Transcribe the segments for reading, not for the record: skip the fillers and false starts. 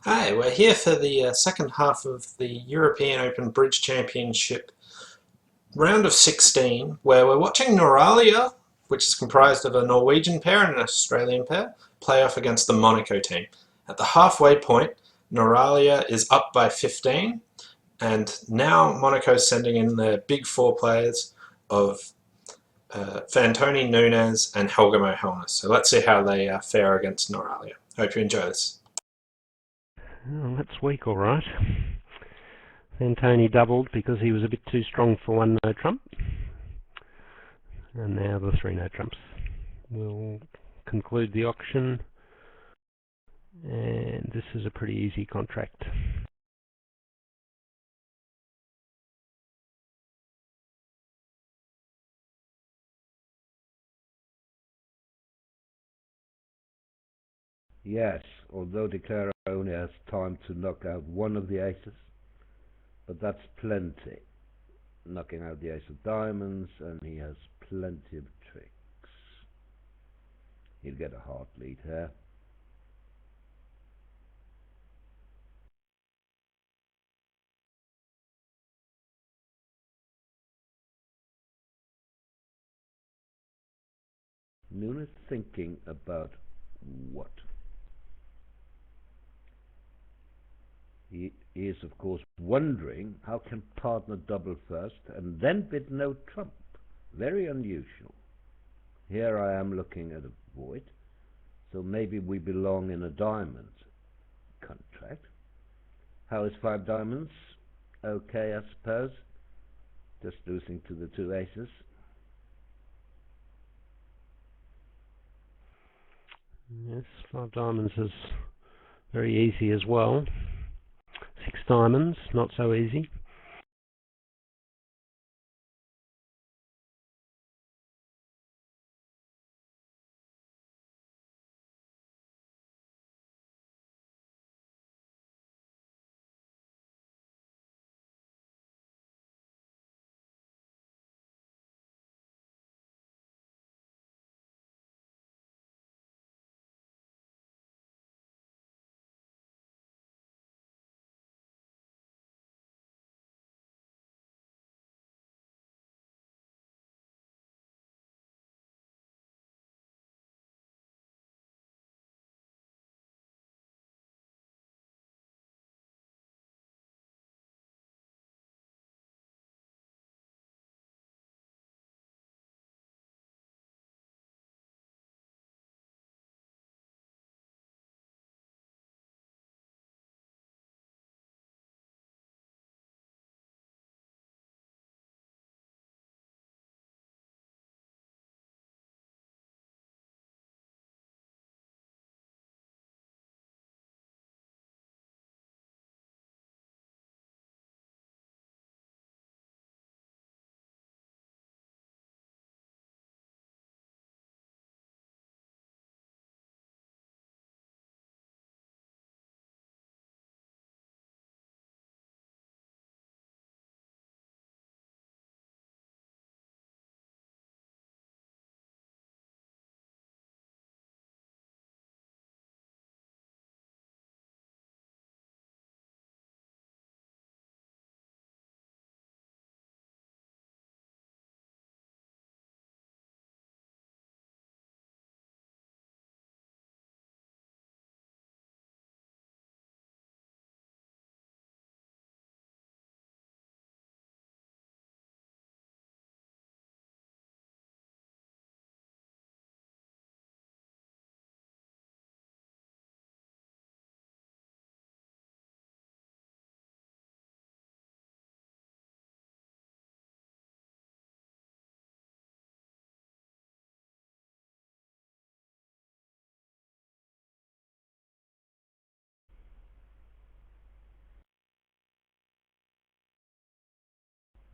Hi, we're here for the second half of the European Open Bridge Championship round of 16, where we're watching Noralia, which is comprised of a Norwegian pair and an Australian pair, play off against the Monaco team. At the halfway point, Noralia is up by 15, and now Monaco's sending in their big four players of Fantoni, Nunes, and Helga Mohelnis. So let's see how they fare against Noralia. Hope you enjoy this. Oh, that's weak, all right. Then Tony doubled because he was a bit too strong for one no trump. And now the three no trumps. We'll conclude the auction. And this is a pretty easy contract. Yes, although Declaro only has time to knock out one of the aces, but that's plenty. Knocking out the ace of diamonds, and he has plenty of tricks. He'll get a hard lead here. Noon is thinking about what? He is, of course, wondering how can partner double first and then bid no trump. Very unusual. Here I am looking at a void, so maybe we belong in a diamond contract. How is five diamonds? Okay, I suppose. Just losing to the two aces. Yes, five diamonds is very easy as well. Six diamonds, not so easy.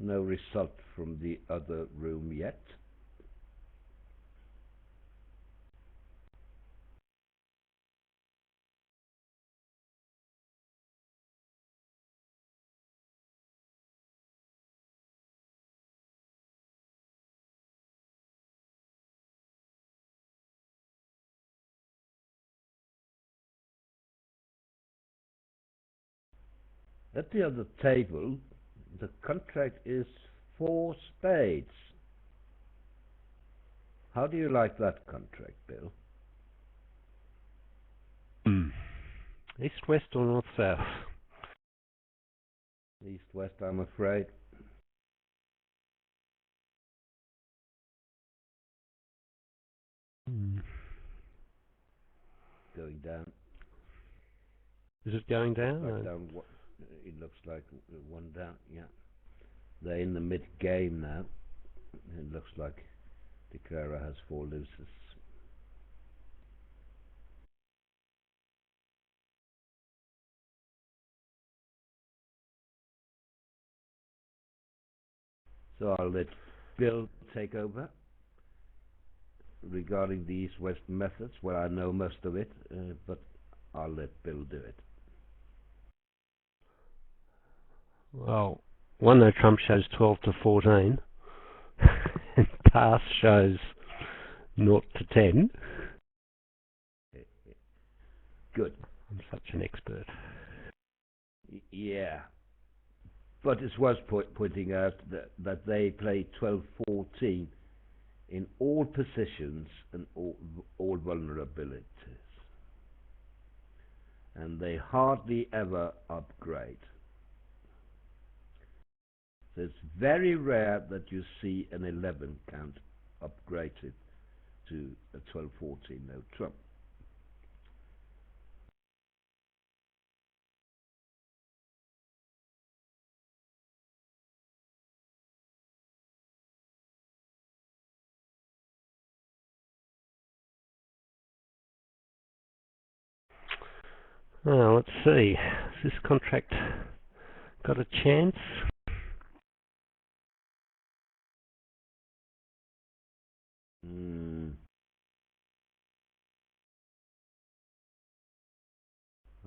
No result from the other room yet. At the other table, the contract is 4 spades. How do you like that contract, Bill? East, west, or north, south? East, west, I'm afraid. Going down. Is it going down? Like down. It looks like one down. Yeah, they're in the mid game now. It looks like De Clara has 4 losers. So I'll let Bill take over regarding the east-west methods. Well, I know most of it, but I'll let Bill do it. Well, one no trump shows 12 to 14, and pass shows 0 to 10. Good. I'm such an expert. Yeah. But it's worth pointing out that they play 12-14 in all positions and all vulnerabilities. And they hardly ever upgrade. So it's very rare that you see an 11 count upgraded to a 12-14 no trump. Well, let's see. Has this contract got a chance?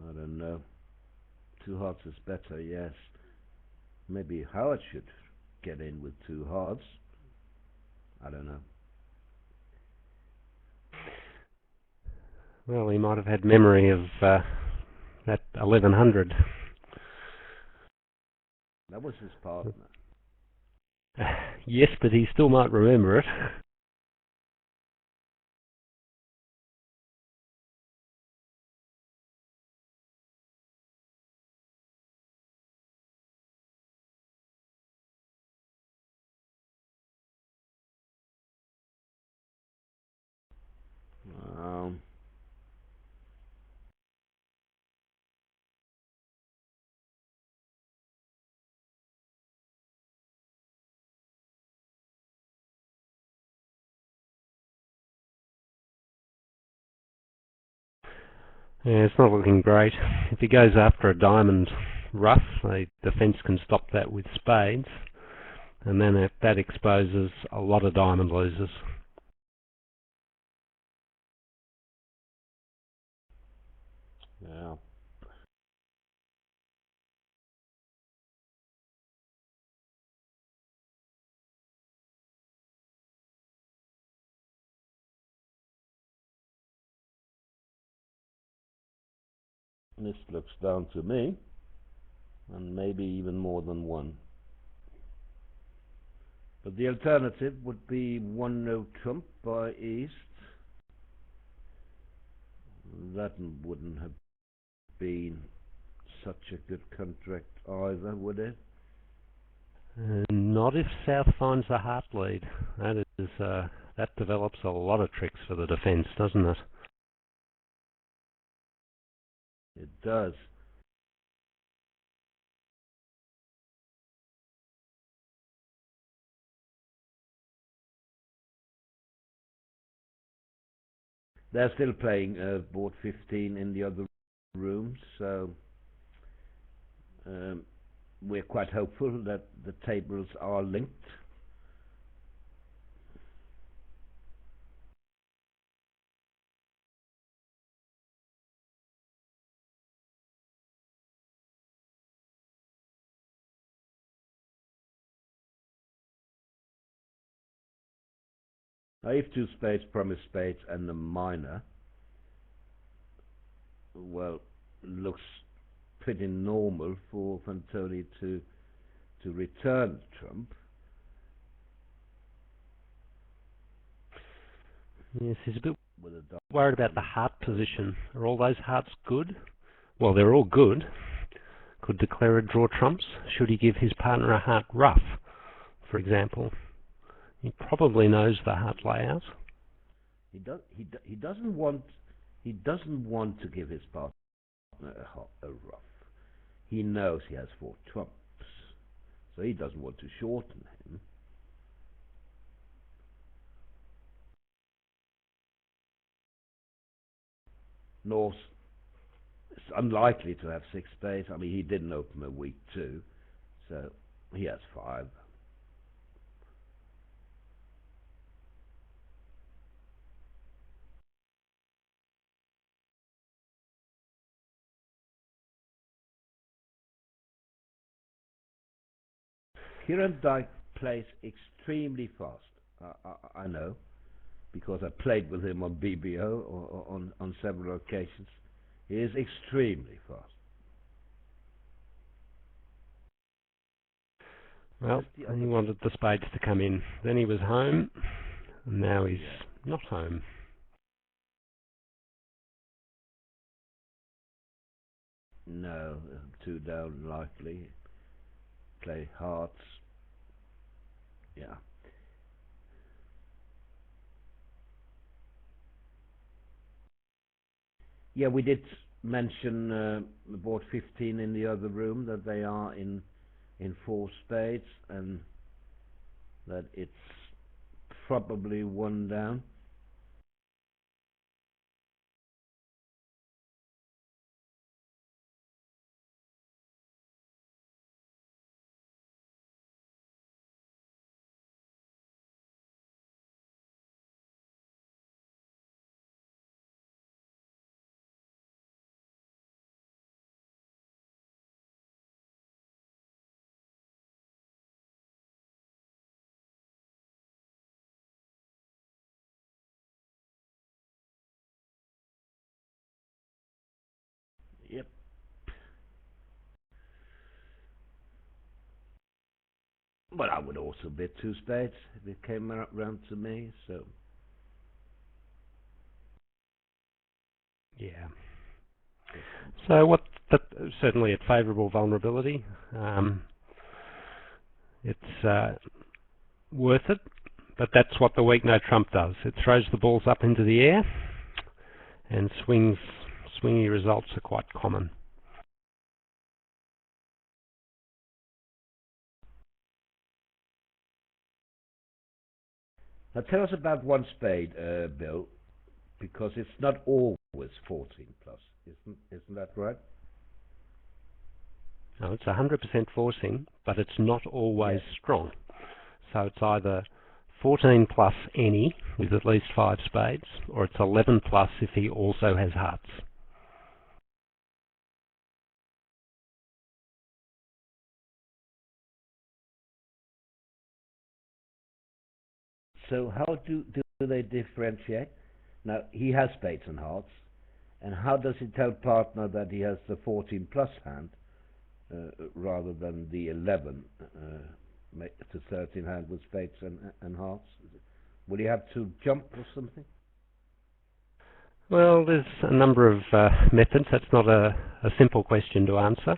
I don't know. 2 hearts is better, yes. Maybe Howard should get in with 2 hearts. I don't know. Well, he might have had memory of that 1100. That was his partner. Yes, but he still might remember it. Yeah, it's not looking great. If he goes after a diamond rough, the defence can stop that with spades, and then that exposes a lot of diamond losers. Yeah. This looks down to me, and maybe even more than 1. But the alternative would be 1 no trump by East. That wouldn't have been such a good contract either, would it? Not if South finds the heart lead. That develops a lot of tricks for the defence, doesn't it? It does. They're still playing board 15 in the other rooms, so we're quite hopeful that the tables are linked. Now, if 2 spades promise spades and the minor, well, looks pretty normal for Fantoni to return trump. Yes, he's a bit worried about the heart position. Are all those hearts good? Well, they're all good. Could declarer draw trumps? Should he give his partner a heart ruff, for example? He probably knows the heart layout. He doesn't want to give his partner a ruff. He knows he has 4 trumps, so he doesn't want to shorten him. North is unlikely to have 6 spades. I mean, he didn't open a weak 2, so he has 5. Kieran Dyke plays extremely fast. I know, because I played with him on BBO or on several occasions. He is extremely fast. Well, he wanted the spades to come in. Then he was home, and now he's not home. No, 2 down likely. Play hearts. Yeah. Yeah, we did mention board 15 in the other room, that they are in 4 spades, and that it's probably 1 down. Yep. But I would also bid 2 spades if it came round to me, so... Yeah. So what? Certainly at favourable vulnerability. It's worth it, but that's what the weak no trump does. It throws the balls up into the air, and swingy results are quite common. Now tell us about 1 spade, Bill, because it's not always 14 plus, isn't that right? No, it's 100% forcing, but it's not always strong. So it's either 14 plus any with at least 5 spades, or it's 11 plus if he also has hearts. So how do they differentiate? Now, he has spades and hearts, and how does he tell partner that he has the 14 plus hand rather than the 11 to 13 hand with spades and hearts? Will he have to jump or something? Well, there's a number of methods. That's not a simple question to answer.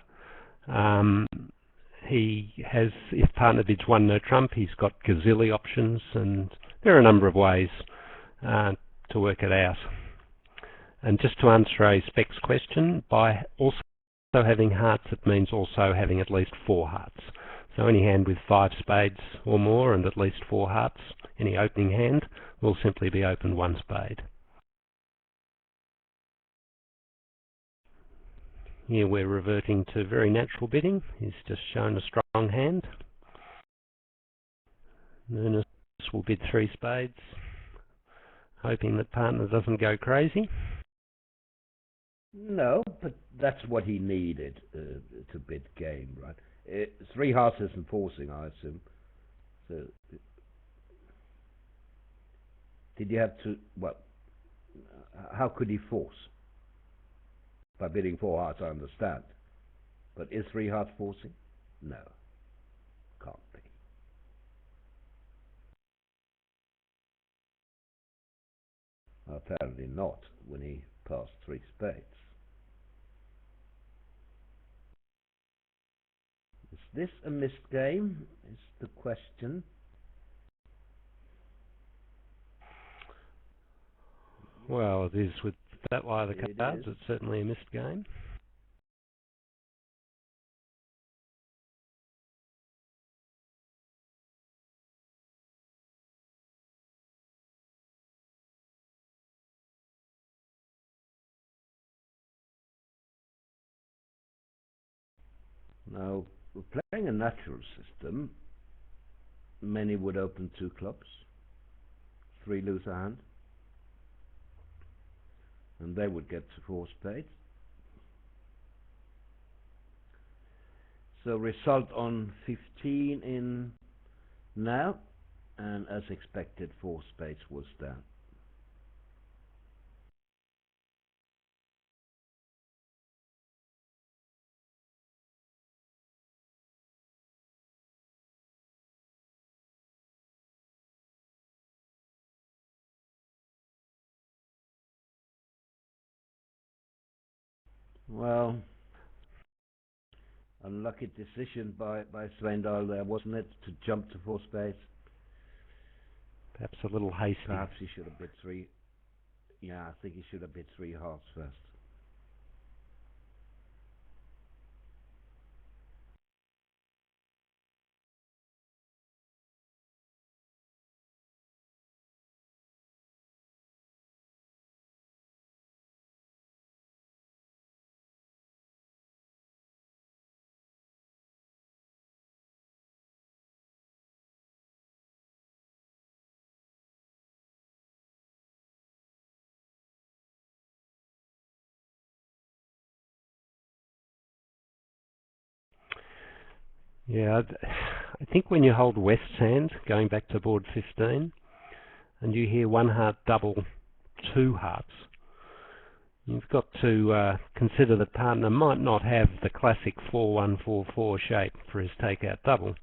He has, if partner bids 1 no trump, he's got gazillion options, and there are a number of ways to work it out. And just to answer a specs question, by also having hearts, it means also having at least 4 hearts. So any hand with 5 spades or more and at least 4 hearts, any opening hand, will simply be opened 1 spade. Here we're reverting to very natural bidding. He's just shown a strong hand. Nunes will bid 3 spades, hoping that partner doesn't go crazy. No, but that's what he needed to bid game, right? 3 hearts isn't forcing, I assume. So, did you have to, well, how could he force? By bidding 4 hearts, I understand. But is 3 hearts forcing? No, can't be. Apparently not, when he passed 3 spades. Is this a missed game, is the question. Well, it is with that lie of the It cards. is. It's certainly a missed game. Now, we're playing a natural system. Many would open 2 clubs, 3 lose a hand, and they would get to 4 spades. So result on 15 in now, and as expected 4 spades was down. Well, unlucky decision by Svendal there, wasn't it, to jump to 4 spades? Perhaps a little hasty. Perhaps he should have bid 3. Yeah, I think he should have bid 3 hearts first. Yeah, I think when you hold West's hand, going back to board 15, and you hear 1 heart double 2 hearts, you've got to consider that partner might not have the classic 4-1-4-4 shape for his takeout double.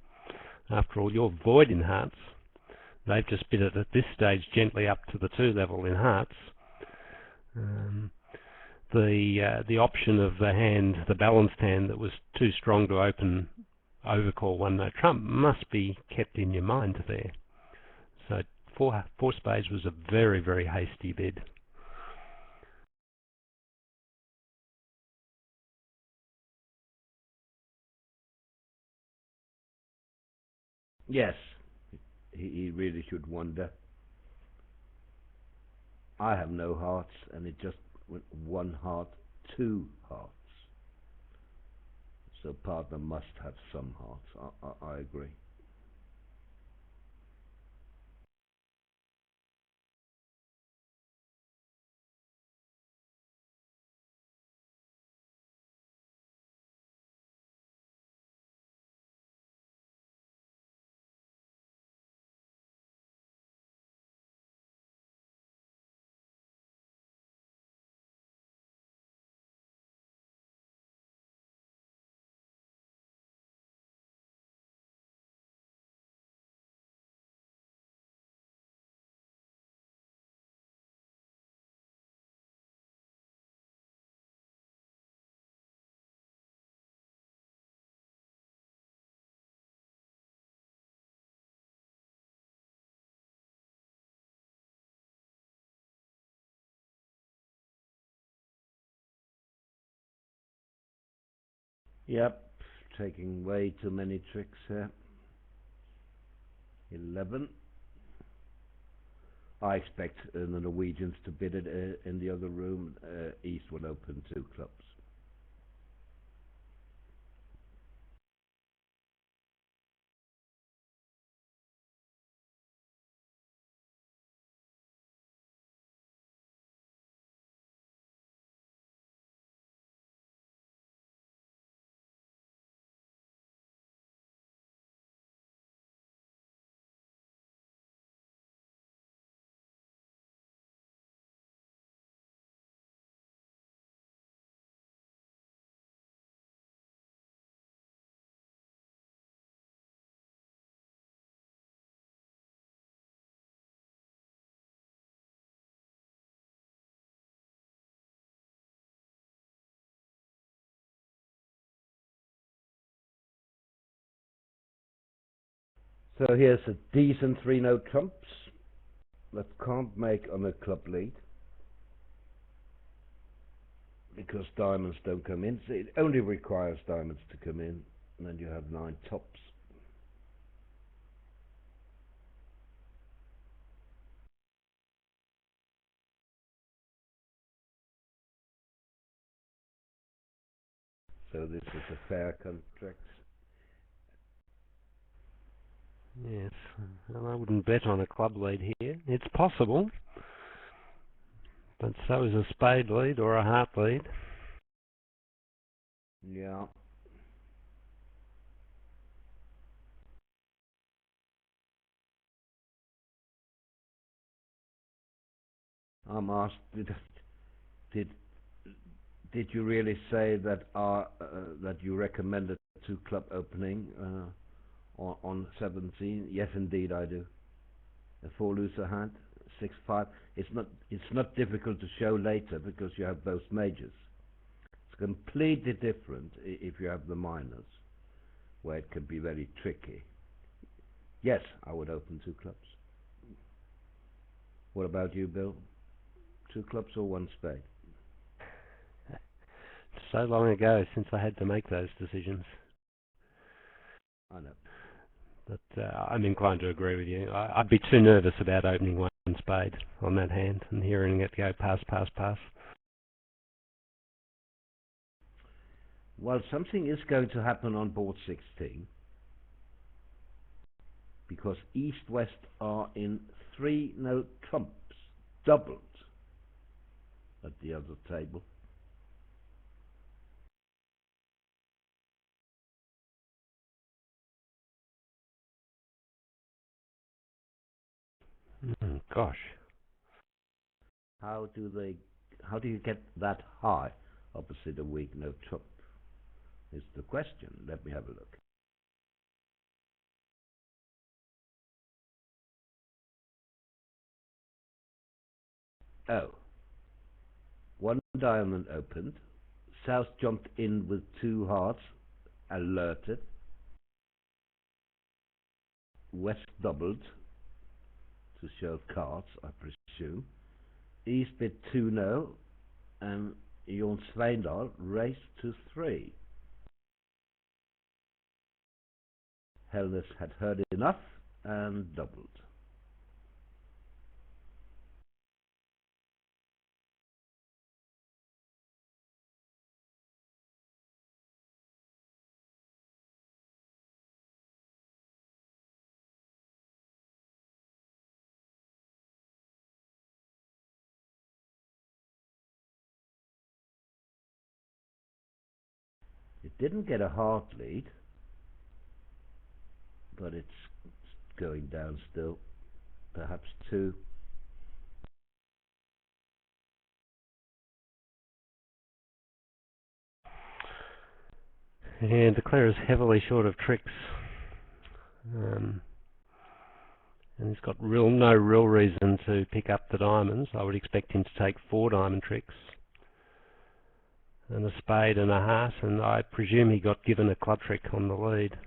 After all, you're void in hearts. They've just bid it at this stage gently up to the 2 level in hearts. The option of the hand, the balanced hand that was too strong to open overcall 1-no trump, must be kept in your mind there. So 4 spades was a very, very hasty bid. Yes, he really should wonder. I have no hearts, and it just went 1 heart, 2 hearts. So partner must have some hearts. I agree. Yep, taking way too many tricks here. 11. I expect the Norwegians to bid it in the other room. East will open 2 clubs. So here's a decent 3-note trumps that can't make on a club lead because diamonds don't come in. So it only requires diamonds to come in, and then you have 9 tops. So this is a fair contract. Yes, and I wouldn't bet on a club lead here. It's possible, but so is a spade lead or a heart lead. Yeah. I'm asked, did you really say that that you recommended 2-club opening on 17? Yes, indeed, I do. A 4-looser hand, 6-5. It's not difficult to show later because you have both majors. It's completely different if you have the minors, where it can be very tricky. Yes, I would open 2 clubs. What about you, Bill? 2 clubs or 1 spade? So long ago since I had to make those decisions. I know. But I'm inclined to agree with you. I'd be too nervous about opening 1 spade on that hand and hearing it go pass, pass, pass. Well, something is going to happen on board 16 because East-West are in 3-note trumps, doubled at the other table. Gosh. How do you get that high opposite a weak note trump? Is the question. Let me have a look. Oh, 1 diamond opened. South jumped in with 2 hearts, alerted. West doubled to show cards, I presume. East bid 2-0, and Jon Sveindal raced to 3. Helnes had heard enough and doubled. It didn't get a hard lead, but it's going down still. Perhaps 2. And the Clare is heavily short of tricks. And he's got no real reason to pick up the diamonds. I would expect him to take 4 diamond tricks and a spade and a heart, and I presume he got given a club trick on the lead.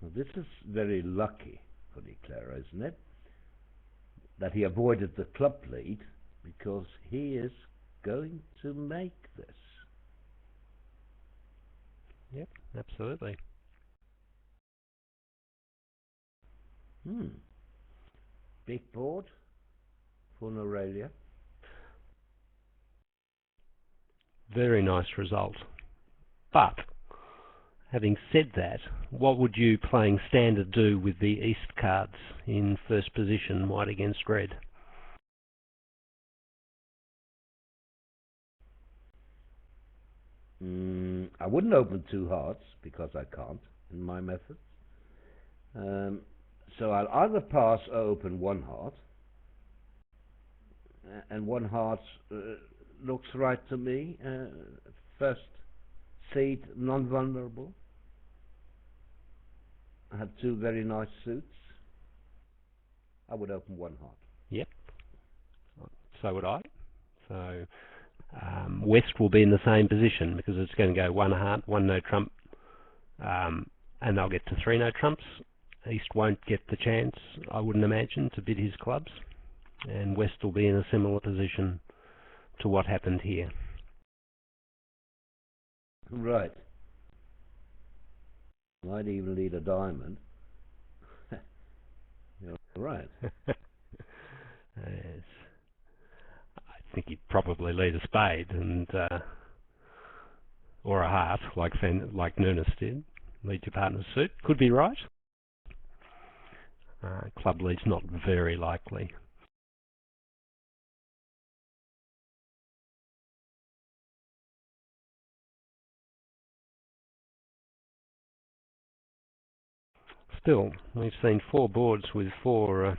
Well, this is very lucky for De Clara, isn't it? That he avoided the club lead because he is going to make this. Yep, absolutely. Big board for Noralia. Very nice result. But, having said that, what would you playing standard do with the East cards in first position, white against red? I wouldn't open 2 hearts because I can't in my method. So I'll either pass or open 1 heart. And 1 heart looks right to me. First seed, non-vulnerable. I have 2 very nice suits. I would open 1 heart. Yep, so would I. So West will be in the same position because it's going to go one heart, one no trump, and they'll get to three no trumps. East won't get the chance, I wouldn't imagine, to bid his clubs, and West will be in a similar position to what happened here. Right. Might even lead a diamond. You're right. Yes. I think he'd probably lead a spade and or a heart, like Nunes did. Lead your partner's suit. Could be right. Club lead's not very likely. Still, we've seen four boards with four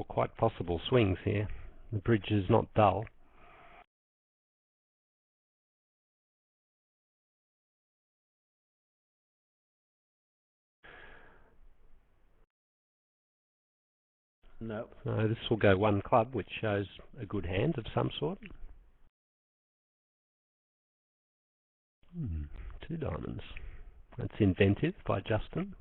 quite possible swings here. The bridge is not dull. No. So this will go one club, which shows a good hand of some sort. Two diamonds. That's inventive by Justin.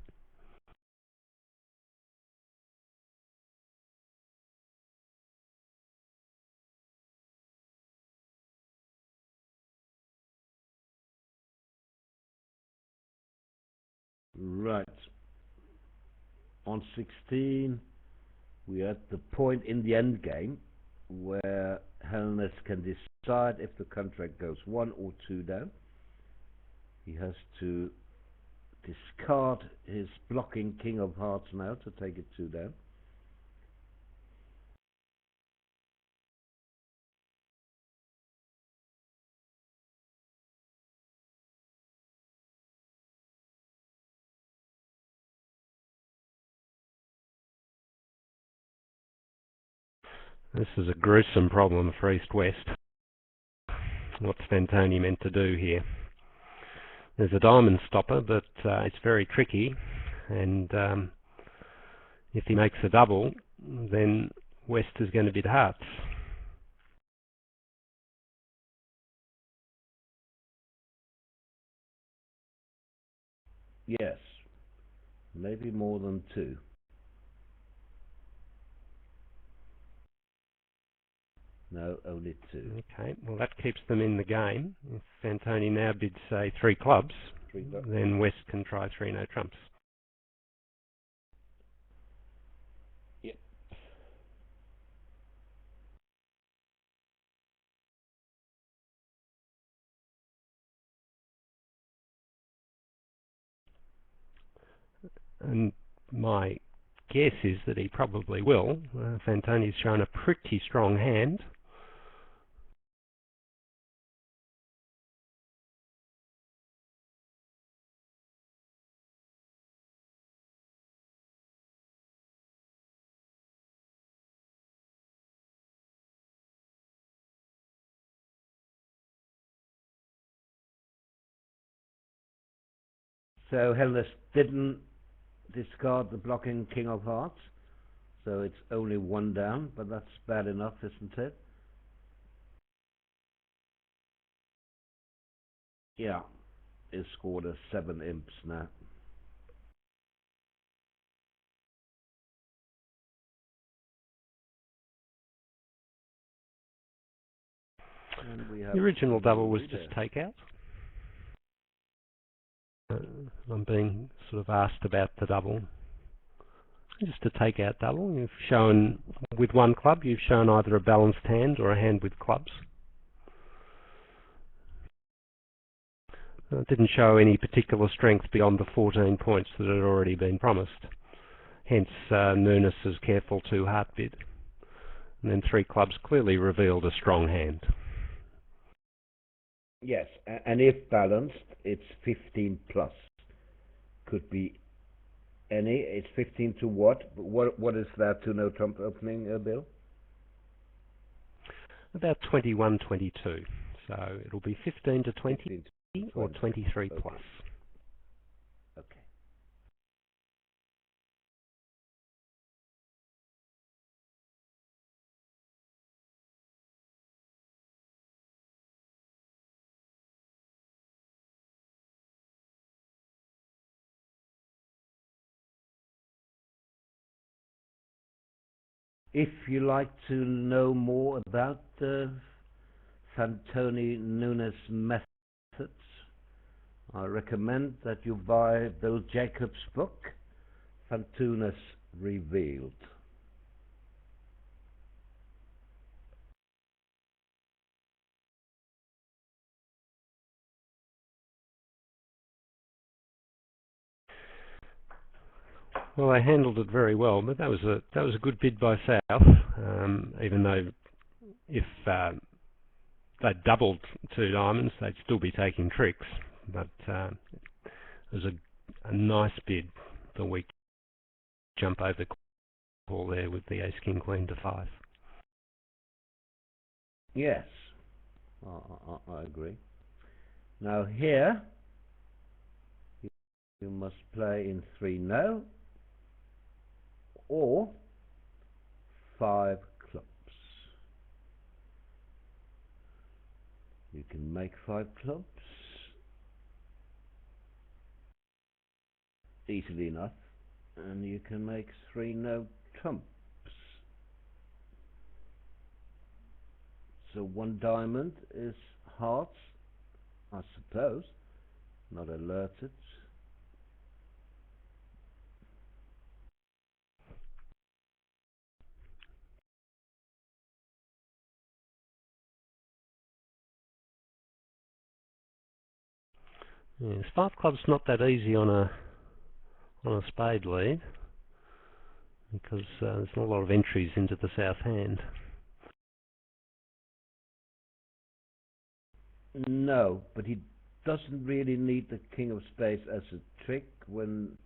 Right. On 16, we are at the point in the end game where Helnes can decide if the contract goes one or two down. He has to discard his blocking King of Hearts now to take it two down. This is a gruesome problem for East-West. What's Fantoni meant to do here? There's a diamond stopper, but it's very tricky, and if he makes a double, then West is going to bid hearts. Yes, maybe more than two. No, only two. Okay, well that keeps them in the game. If Fantoni now bids, say, three clubs, then West can try three no trumps. Yep. And my guess is that he probably will. Fantoni's shown a pretty strong hand. So Helnes didn't discard the blocking King of Hearts, so it's only one down, but that's bad enough, isn't it? Yeah, he scored a 7 imps now. The original double was just take out. I'm being sort of asked about the double. Just a take out double. You've shown, with one club, you've shown either a balanced hand or a hand with clubs. It didn't show any particular strength beyond the 14 points that had already been promised. Hence, Nunes' careful two-heart bid. And then three clubs clearly revealed a strong hand. Yes, and if balanced, it's 15 plus. Could be any. It's 15 to what? What is that to no trump opening, Bill? About 21, 22. So it'll be 15 to 20, 15 to 20. or 23 Okay. plus. Okay. If you like to know more about the Fantoni Nunes methods, I recommend that you buy Bill Jacobs' book, Fantunas Revealed. Well, they handled it very well, but that was a good bid by South. Even though if they'd doubled 2 diamonds, they'd still be taking tricks. But it was a nice bid for weak jump over call there with the Ace King Queen to 5. Yes, I agree. Now here you must play in 3-no or 5 clubs. You can make 5 clubs easily enough, and you can make 3-no trumps. So 1 diamond is hearts, I suppose, not alerted. Yes, 5 clubs not that easy on a spade lead, because there's not a lot of entries into the south hand. No, but he doesn't really need the king of spades as a trick when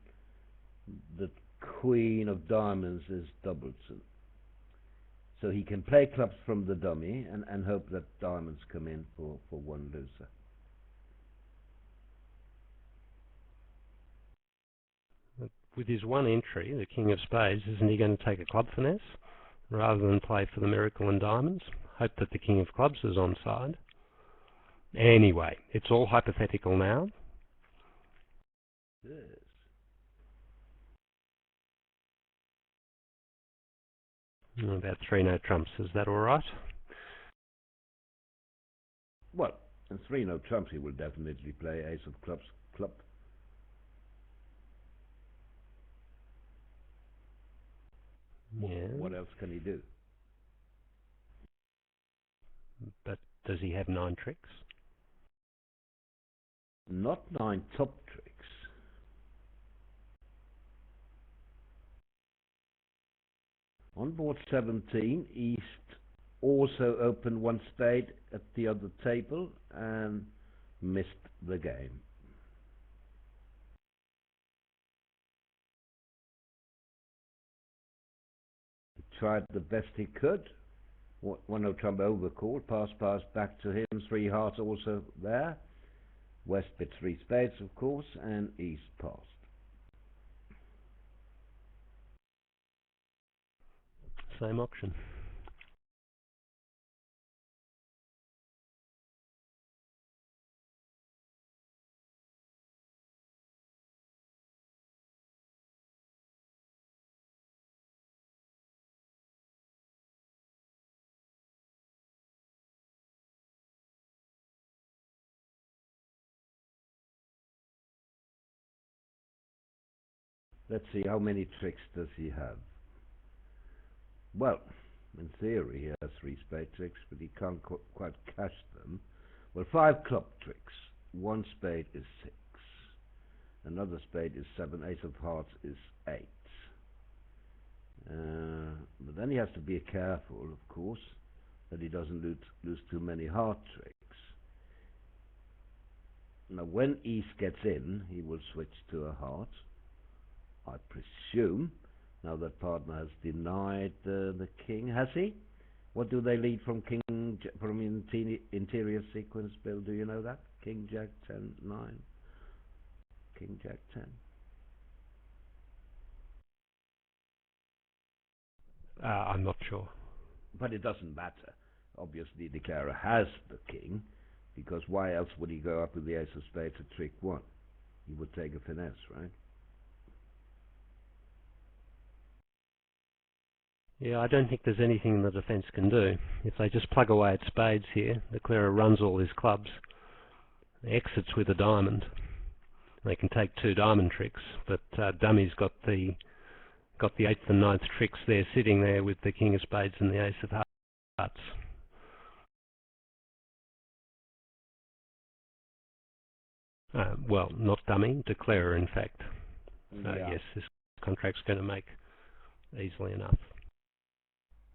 the queen of diamonds is doubled. So he can play clubs from the dummy and hope that diamonds come in for 1 loser. But with his 1 entry, the king of spades, isn't he going to take a club finesse rather than play for the miracle and diamonds? Hope that the king of clubs is onside. Anyway, it's all hypothetical now. Yes. About 3-no trumps, is that alright? Well, in 3-no trumps he will definitely play ace of clubs, club. Yeah. What else can he do? But does he have 9 tricks? Not 9 top tricks. On board 17, East also opened 1 spade at the other table and missed the game. He tried the best he could. 1-no trump overcall, pass back to him, 3 hearts also there. West bid 3 spades, of course, and East passed. Same option. Let's see, how many tricks does he have? Well, in theory he has 3 spade tricks, but he can't quite cash them. Well, 5 club tricks. 1 spade is 6. Another spade is 7. Ace of hearts is 8. But then he has to be careful, of course, that he doesn't lose too many heart tricks. Now, when East gets in, he will switch to a heart, I presume. Now that partner has denied the king, has he? What do they lead from interior sequence, Bill? Do you know that? King, Jack, 10, 9. King, Jack, 10. I'm not sure. But it doesn't matter. Obviously, the declarer has the king, because why else would he go up with the ace of spades at trick 1? He would take a finesse, right? Yeah, I don't think there's anything the defence can do. If they just plug away at spades here, the clearer runs all his clubs, exits with a diamond. They can take two diamond tricks, but Dummy's got the eighth and ninth tricks there, sitting there with the king of spades and the ace of hearts. Well, not Dummy, declarer in fact. So Yeah. yes, this contract's going to make easily enough.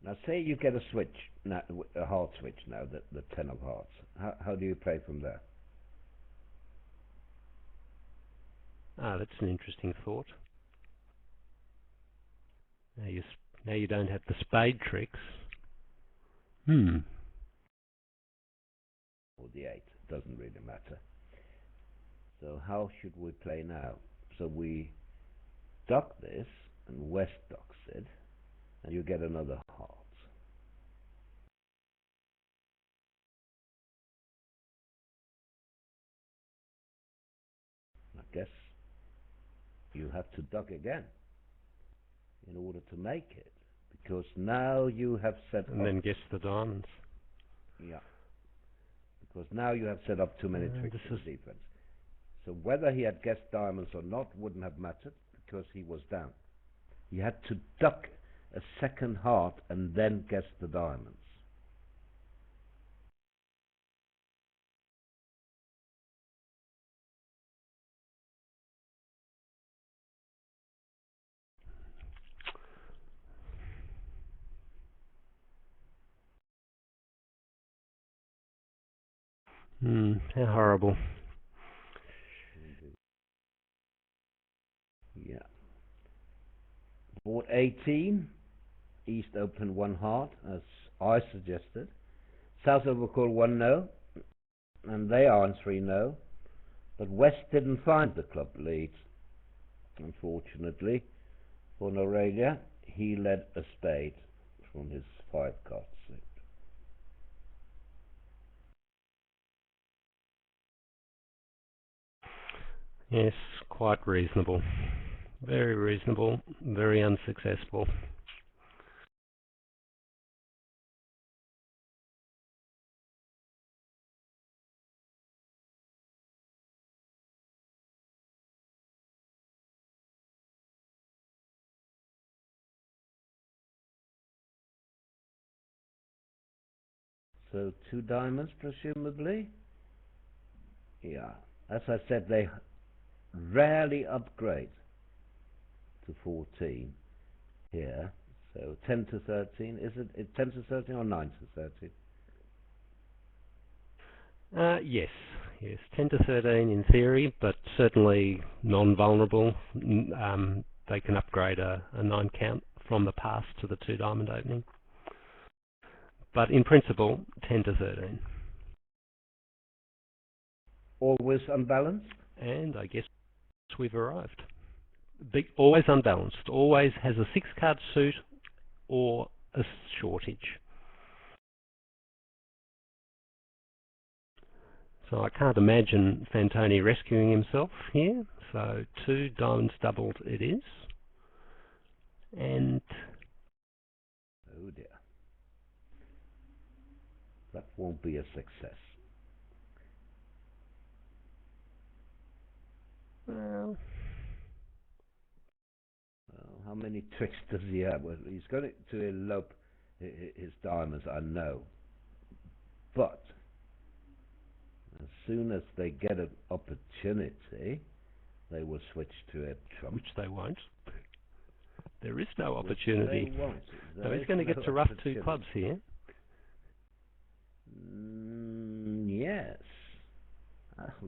Now say you get a switch, now, a heart switch now, the 10 of hearts. How do you play from there? That's an interesting thought. Now you don't have the spade tricks. Or the 8, doesn't really matter. So how should we play now? So we duck this, and West ducks it, and you get another heart. I guess you have to duck again in order to make it, because now you have set And up... then guess the diamonds. Yeah, because now you have set up too many tricks for the defense. So whether he had guessed diamonds or not wouldn't have mattered, because he was down. He had to duck a second heart and then guess the diamonds. How horrible. Yeah. Board 18, East open one heart, as I suggested. South overcall one no, and they answering no. But West didn't find the club lead, unfortunately. For Noralia, he led a spade from his 5 card slip. Yes, quite reasonable. Very reasonable, very unsuccessful. So 2 diamonds, presumably? Yeah. As I said, they rarely upgrade to 14 here. So 10 to 13, is it 10 to 13 or 9 to 13? Yes, 10 to 13 in theory, but certainly non-vulnerable. They can upgrade a 9 count from the pass to the 2 diamond opening. But in principle, 10 to 13. Always unbalanced? And I guess we've arrived. Always unbalanced, always has a 6 card suit or a shortage. So I can't imagine Fantoni rescuing himself here. So 2 diamonds doubled it is. And Oh dear. That won't be a success. well, How many tricks does he have? Well, he's going to elope his diamonds, I know. But as soon as they get an opportunity, they will switch to a trump. which they won't. There is no opportunity. They won't. So he's going to get to rough 2 clubs here. Yes.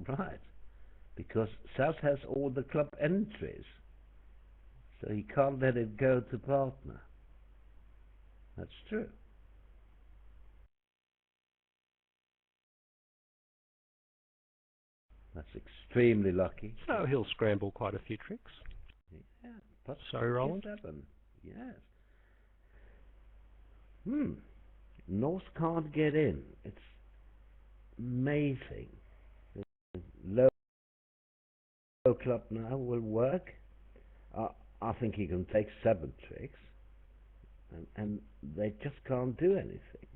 Right. Because South has all the club entries. So he can't let it go to partner. That's true. That's extremely lucky. So he'll scramble quite a few tricks. Yeah, but Sorry, Roland? 7. Yes. North can't get in. It's amazing. Low club now will work. I think he can take 7 tricks. and they just can't do anything.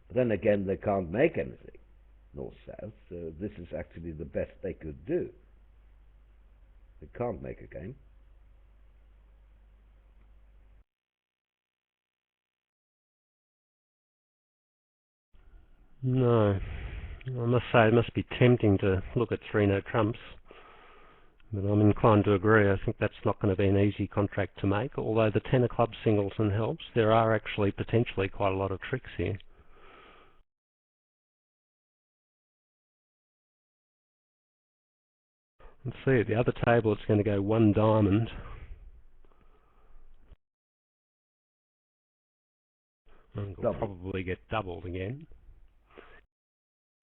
But then again, they can't make anything, north-south, so this is actually the best they could do. They can't make a game. No. I must say, it must be tempting to look at 3-no trumps. But I'm inclined to agree. I think that's not going to be an easy contract to make. Although the 10 of clubs singleton helps, there are actually potentially quite a lot of tricks here. Let's see, at the other table it's going to go 1 diamond. And we'll probably get doubled again.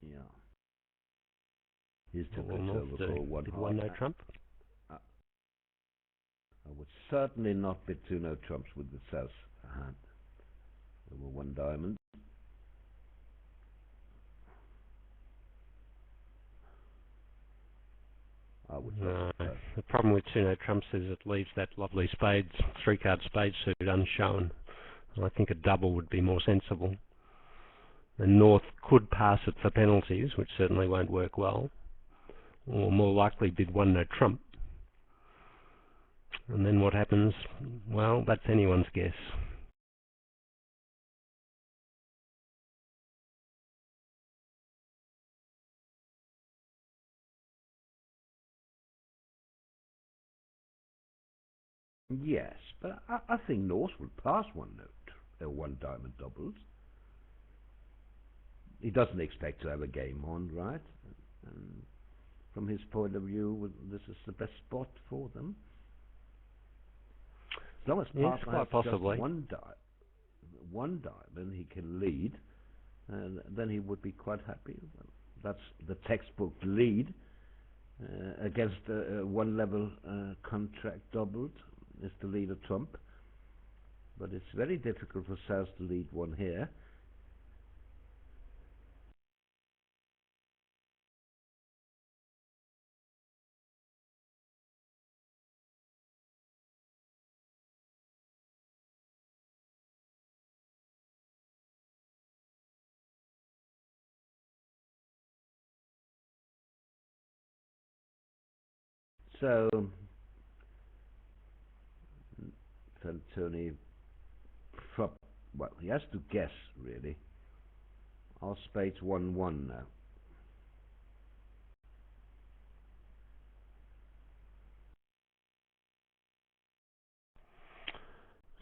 Yeah. He's took Well, it over for 1 did 1-no trump. I would certainly not bid 2-no trumps with the south hand over 1 diamond. I would No. not. The problem with 2-no trumps is it leaves that lovely spades, 3-card spade suit unshown. I think a double would be more sensible. And North could pass it for penalties, which certainly won't work well, or more likely bid 1-no trump. And then what happens? Well, that's anyone's guess. Yes, but I think North will pass 1 diamond doubles. He doesn't expect to have a game on, right? And from his point of view, this is the best spot for them. As long as Yes, partner quite has possibly. just one diamond, he can lead, and then he would be quite happy. That's the textbook lead against a one-level contract doubled is to lead a trump. But it's very difficult for South to lead one here. So Tony, well, he has to guess really. Our spades 1-1 now.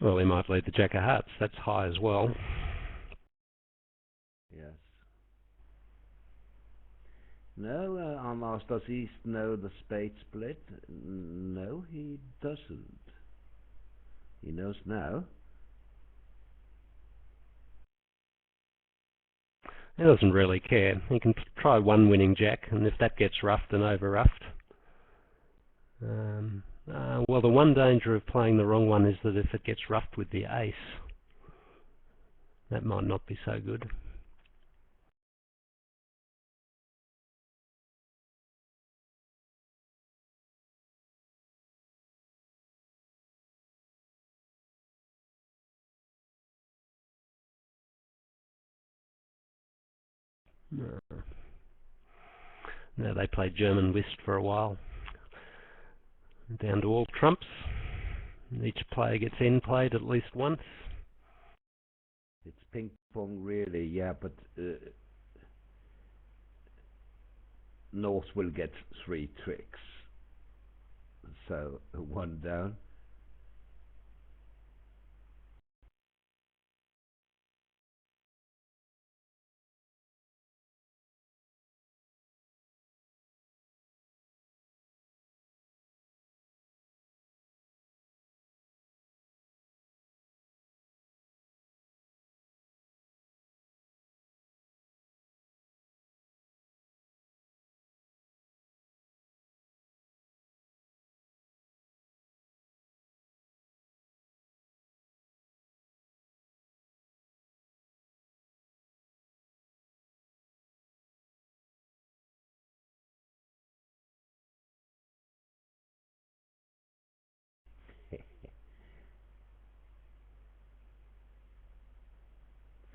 Well, he might lead the jack of hearts. That's high as well. Yes. No, Armas, does he know the spade split? No, he doesn't. He knows now. He doesn't really care. He can try one winning jack, and if that gets roughed and over roughed. Well, the one danger of playing the wrong one is that if it gets roughed with the ace, that might not be so good. Now they played German whist for a while. Down to all trumps. Each player gets end played at least once. It's ping pong really, yeah, but North will get 3 tricks. So 1 down.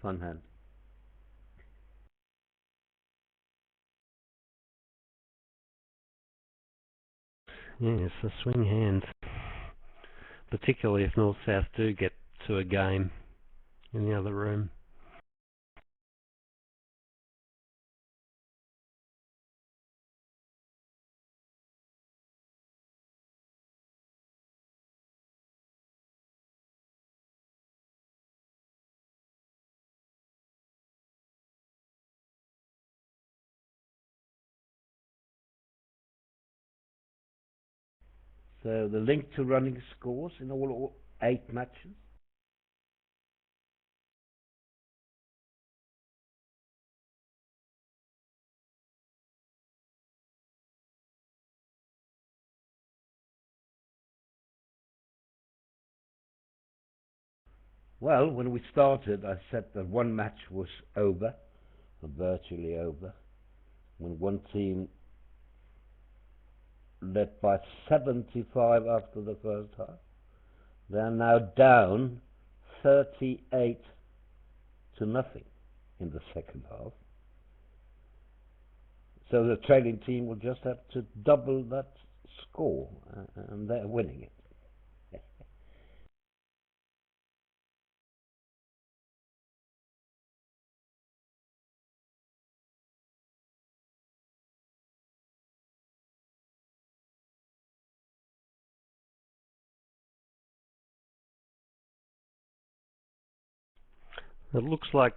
fun hand. Yes, a swing hand, particularly if North-South do get to a game in the other room. So the link to running scores in all 8 matches. Well, when we started, I said that one match was over, or virtually over, when one team led by 75 after the first half. They are now down 38 to nothing in the second half. So the trailing team will just have to double that score, and they're winning it. It looks like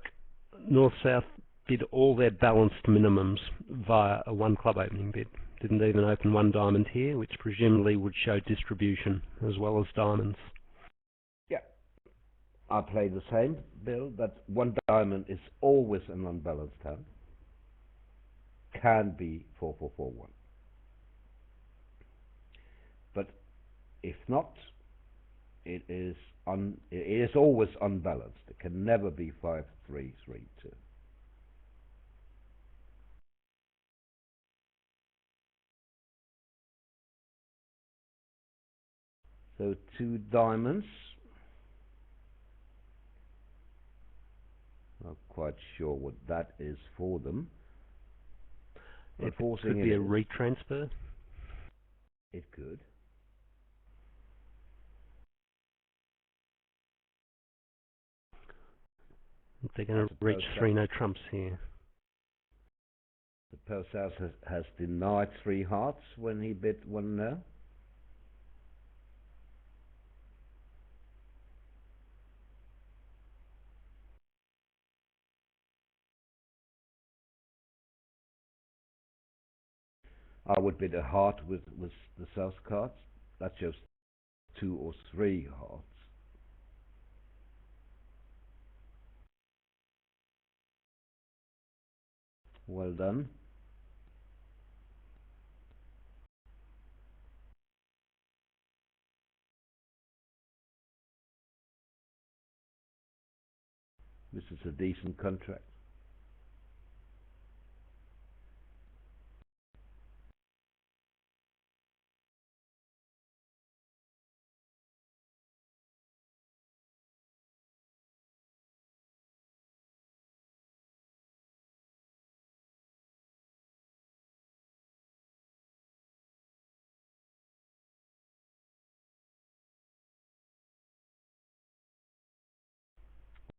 North-South bid all their balanced minimums via a one-club opening bid. Didn't even open one diamond here, which presumably would show distribution as well as diamonds. Yeah, I play the same, Bill, but one diamond is always an unbalanced hand. Can be 4-4-4-1. But if not, it is always unbalanced. It can never be 5-3-3-2. So 2 diamonds. Not quite sure what that is for them. It could be a retransfer. It could. They're going to reach 3 no trumps here. Suppose South has denied 3 hearts when he bid 1 no. I would bid a heart with the South cards. That's just 2 or 3 hearts. Well done. This is a decent contract.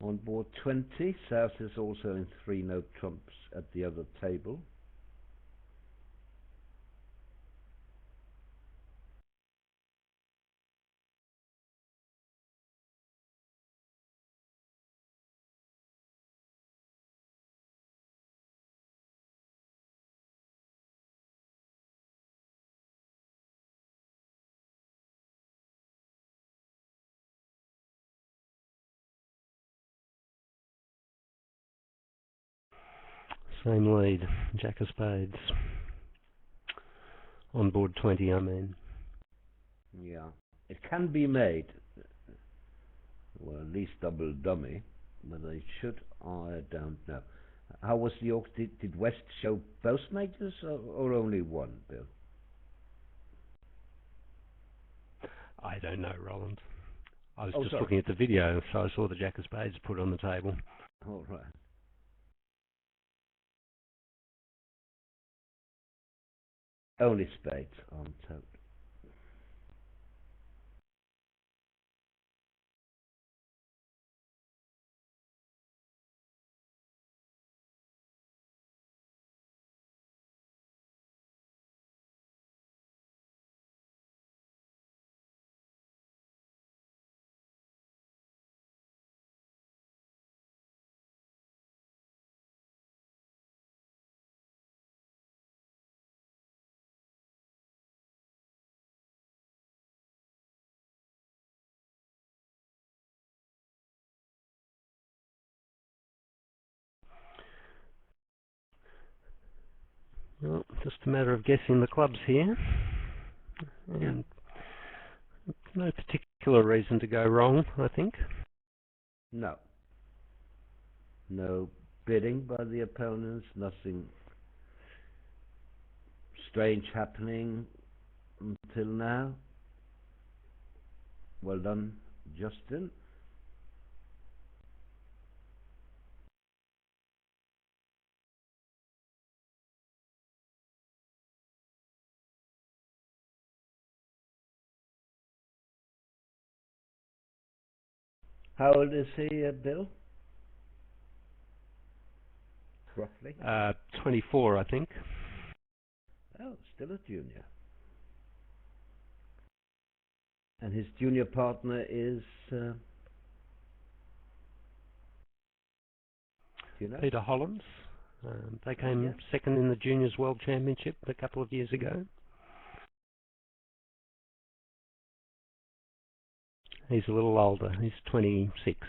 On board 20, South is also in 3 no trumps at the other table. Same lead, Jack of Spades. On board 20, I mean. Yeah, it can be made. Well, at least double dummy, but they should. I don't know. How was the York? Did West show both majors or only one, Bill? I don't know, Roland. I was Oh, just sorry. looking at the video, so I saw the Jack of Spades put on the table. All right. Only spades on tote. Well, just a matter of guessing the clubs here. Yeah. And no particular reason to go wrong, I think. No. No bidding by the opponents, nothing strange happening until now. Well done, Justin. How old is he, Bill? Roughly? 24, I think. Oh, still a junior. And his junior partner is, do you know? Peter Hollands. They came Yeah. second in the Juniors World Championship a couple of years ago. He's a little older. He's 26.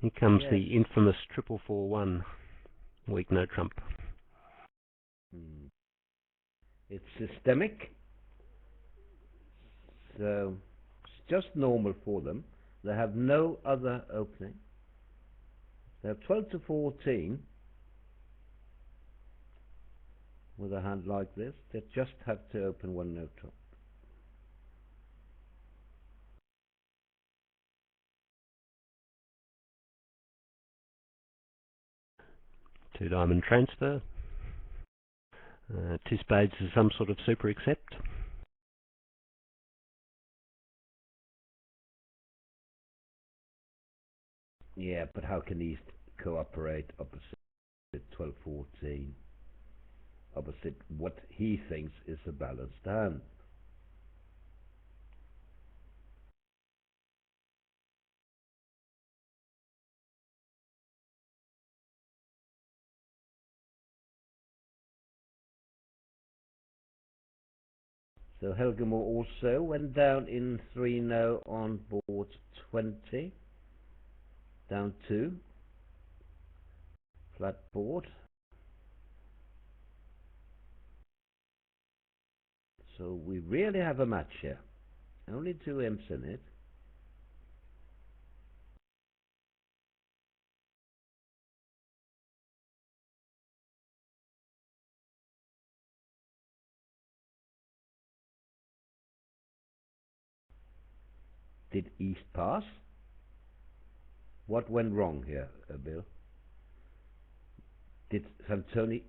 Here comes Yes. the infamous 441 weak no trump. It's systemic, so it's just normal for them. They have no other opening. They have 12 to 14 with a hand like this. They just have to open one no trump. Two diamond transfer. Two spades is some sort of super accept. Yeah, but how can these cooperate opposite 12-14? Opposite what he thinks is a balanced hand. So Helgemore also went down in 3-0 on board 20. Down 2. Flat board. So we really have a match here. Only 2 imps in it. Did East pass? What went wrong here, Bill? Did Santoni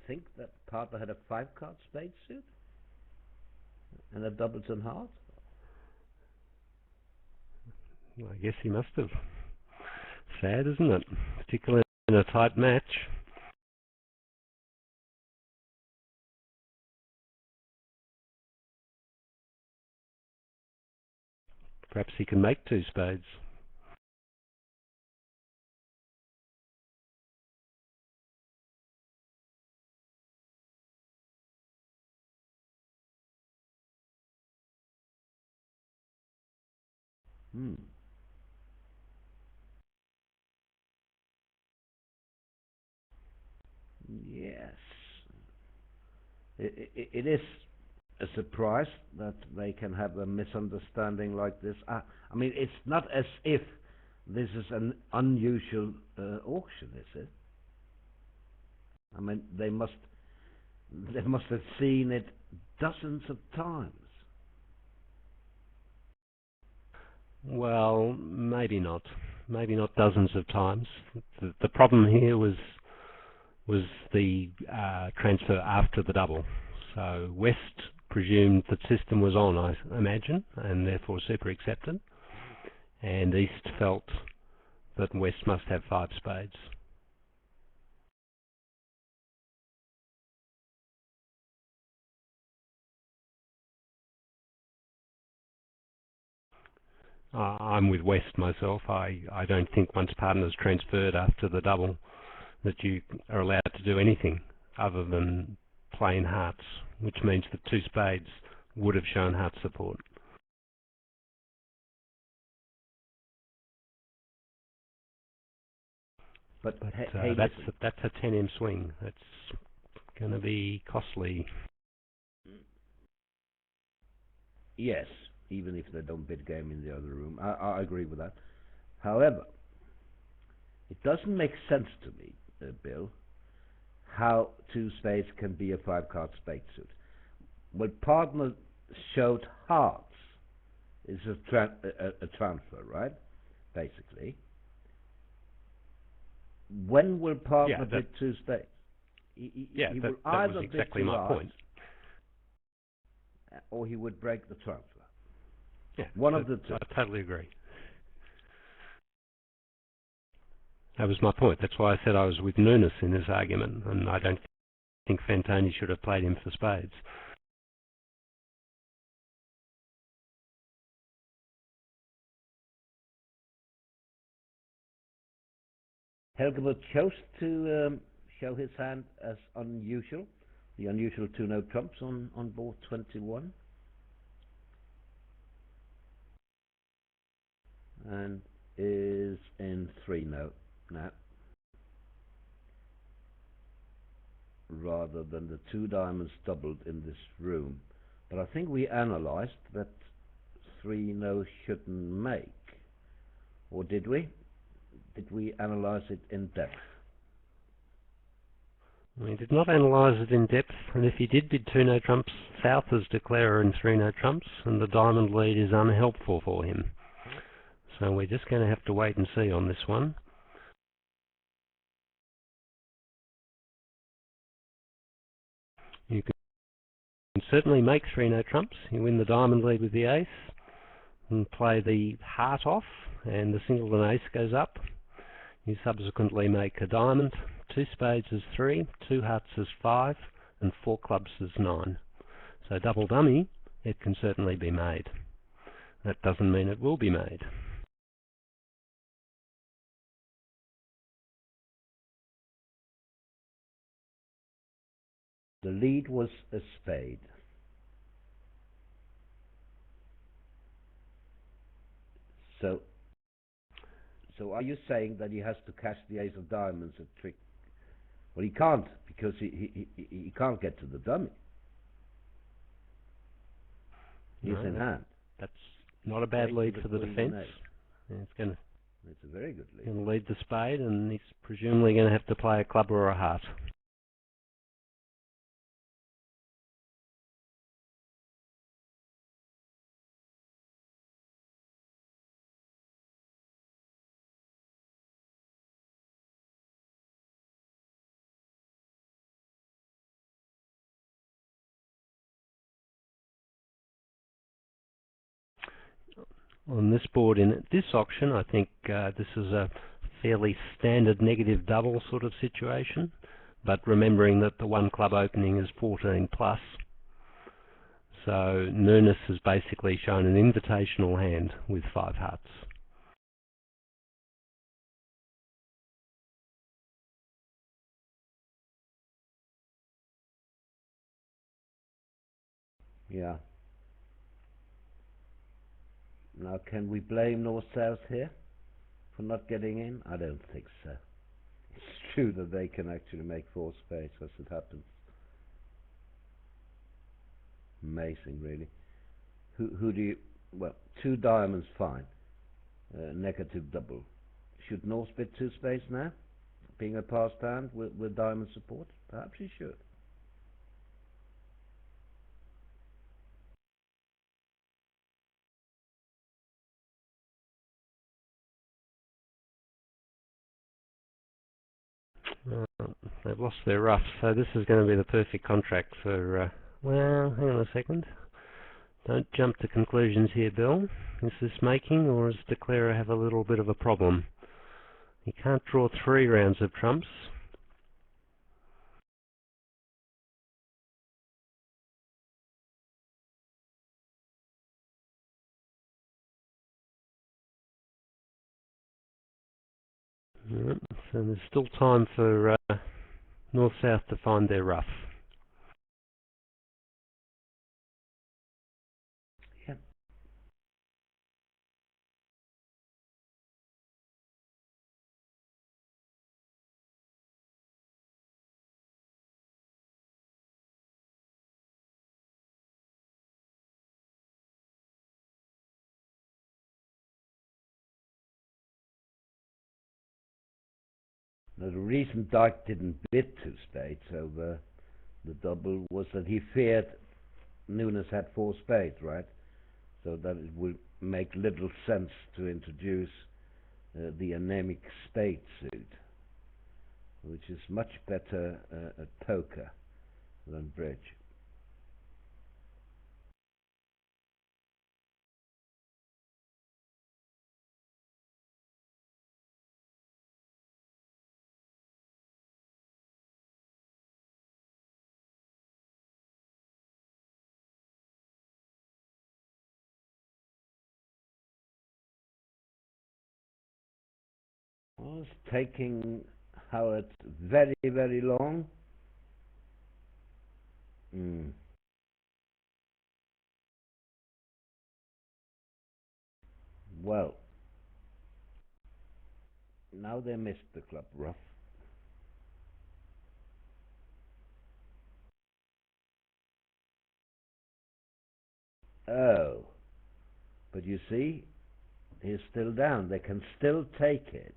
think that partner had a 5-card spade suit? And a doubleton heart? I guess he must have. Sad, isn't it? Particularly in a tight match. Perhaps he can make 2 spades. Yes. It is a surprise that they can have a misunderstanding like this. I mean, it's not as if this is an unusual auction, is it? I mean, they must have seen it dozens of times. Well, maybe not. Maybe not dozens of times. The problem here was the transfer after the double. So West presumed the system was on, I imagine, and therefore super accepted. And East felt that West must have 5 spades. I'm with West myself. I don't think once partners transferred after the double that you are allowed to do anything other than plain hearts, which means that 2 spades would have shown heart support. But that's a 10M swing. That's going to be costly. Yes, even if they don't bid game in the other room. I agree with that. However, it doesn't make sense to me, Bill, how 2 spades can be a 5-card spade suit. When partner showed hearts, it's a transfer, right? Basically. When will partner bid 2 spades? He will either was exactly bid 2 my hearts, point. or he would break the transfer. Yeah, one of the two. I totally agree. That was my point. That's why I said I was with Nunes in this argument, and I don't think Fantoni should have played him for spades. Helgebert chose to show his hand as unusual, the unusual 2-note trumps on board 21. And is in 3-note now, rather than the 2 diamonds doubled in this room. But I think we analyzed that 3-no shouldn't make. Or did we? Did we analyze it in depth? We did not analyse it in depth, and if he did bid 2-no trumps, South is declarer in 3-no trumps, and the diamond lead is unhelpful for him. So we're just going to have to wait and see on this one. You can certainly make 3-no trumps. You win the diamond lead with the ace, and play the heart off, and the singleton ace goes up. You subsequently make a diamond, 2 spades is 3, 2 hearts is 5, and 4 clubs is 9. So double dummy, it can certainly be made. That doesn't mean it will be made. The lead was a spade. So are you saying that he has to cash the ace of diamonds at trick? Well, he can't, because he can't get to the dummy. He's in hand. That's not a bad lead for the defence. Yeah, it's a very good lead. Going to lead the spade, and he's presumably going to have to play a club or a heart. On this board in this auction, I think this is a fairly standard negative double sort of situation, but remembering that the 1 club opening is 14 plus. So Nunes has basically shown an invitational hand with 5 hearts. Yeah. Now, can we blame North-South here for not getting in? I don't think so. It's true that they can actually make 4 spades as it happens. Amazing, really. Who do you... Well, 2 diamonds, fine. Negative double. Should North bid two spades now, being a passed hand with diamond support? Perhaps he should. They've lost their rough, so this is going to be the perfect contract for, well, hang on a second. Don't jump to conclusions here, Bill. Is this making, or does declarer have a little bit of a problem? He can't draw 3 rounds of trumps. Yep, so there's still time for North-South to find their rough. Yeah. Now, the reason Dyke didn't bid two spades over the double was that he feared Nunes had 4 spades, right? So that it would make little sense to introduce the anemic spade suit, which is much better at poker than bridge. Well, it's taking Howard very, very long. Well, now they missed the club rough. Oh, but you see, he's still down. They can still take it,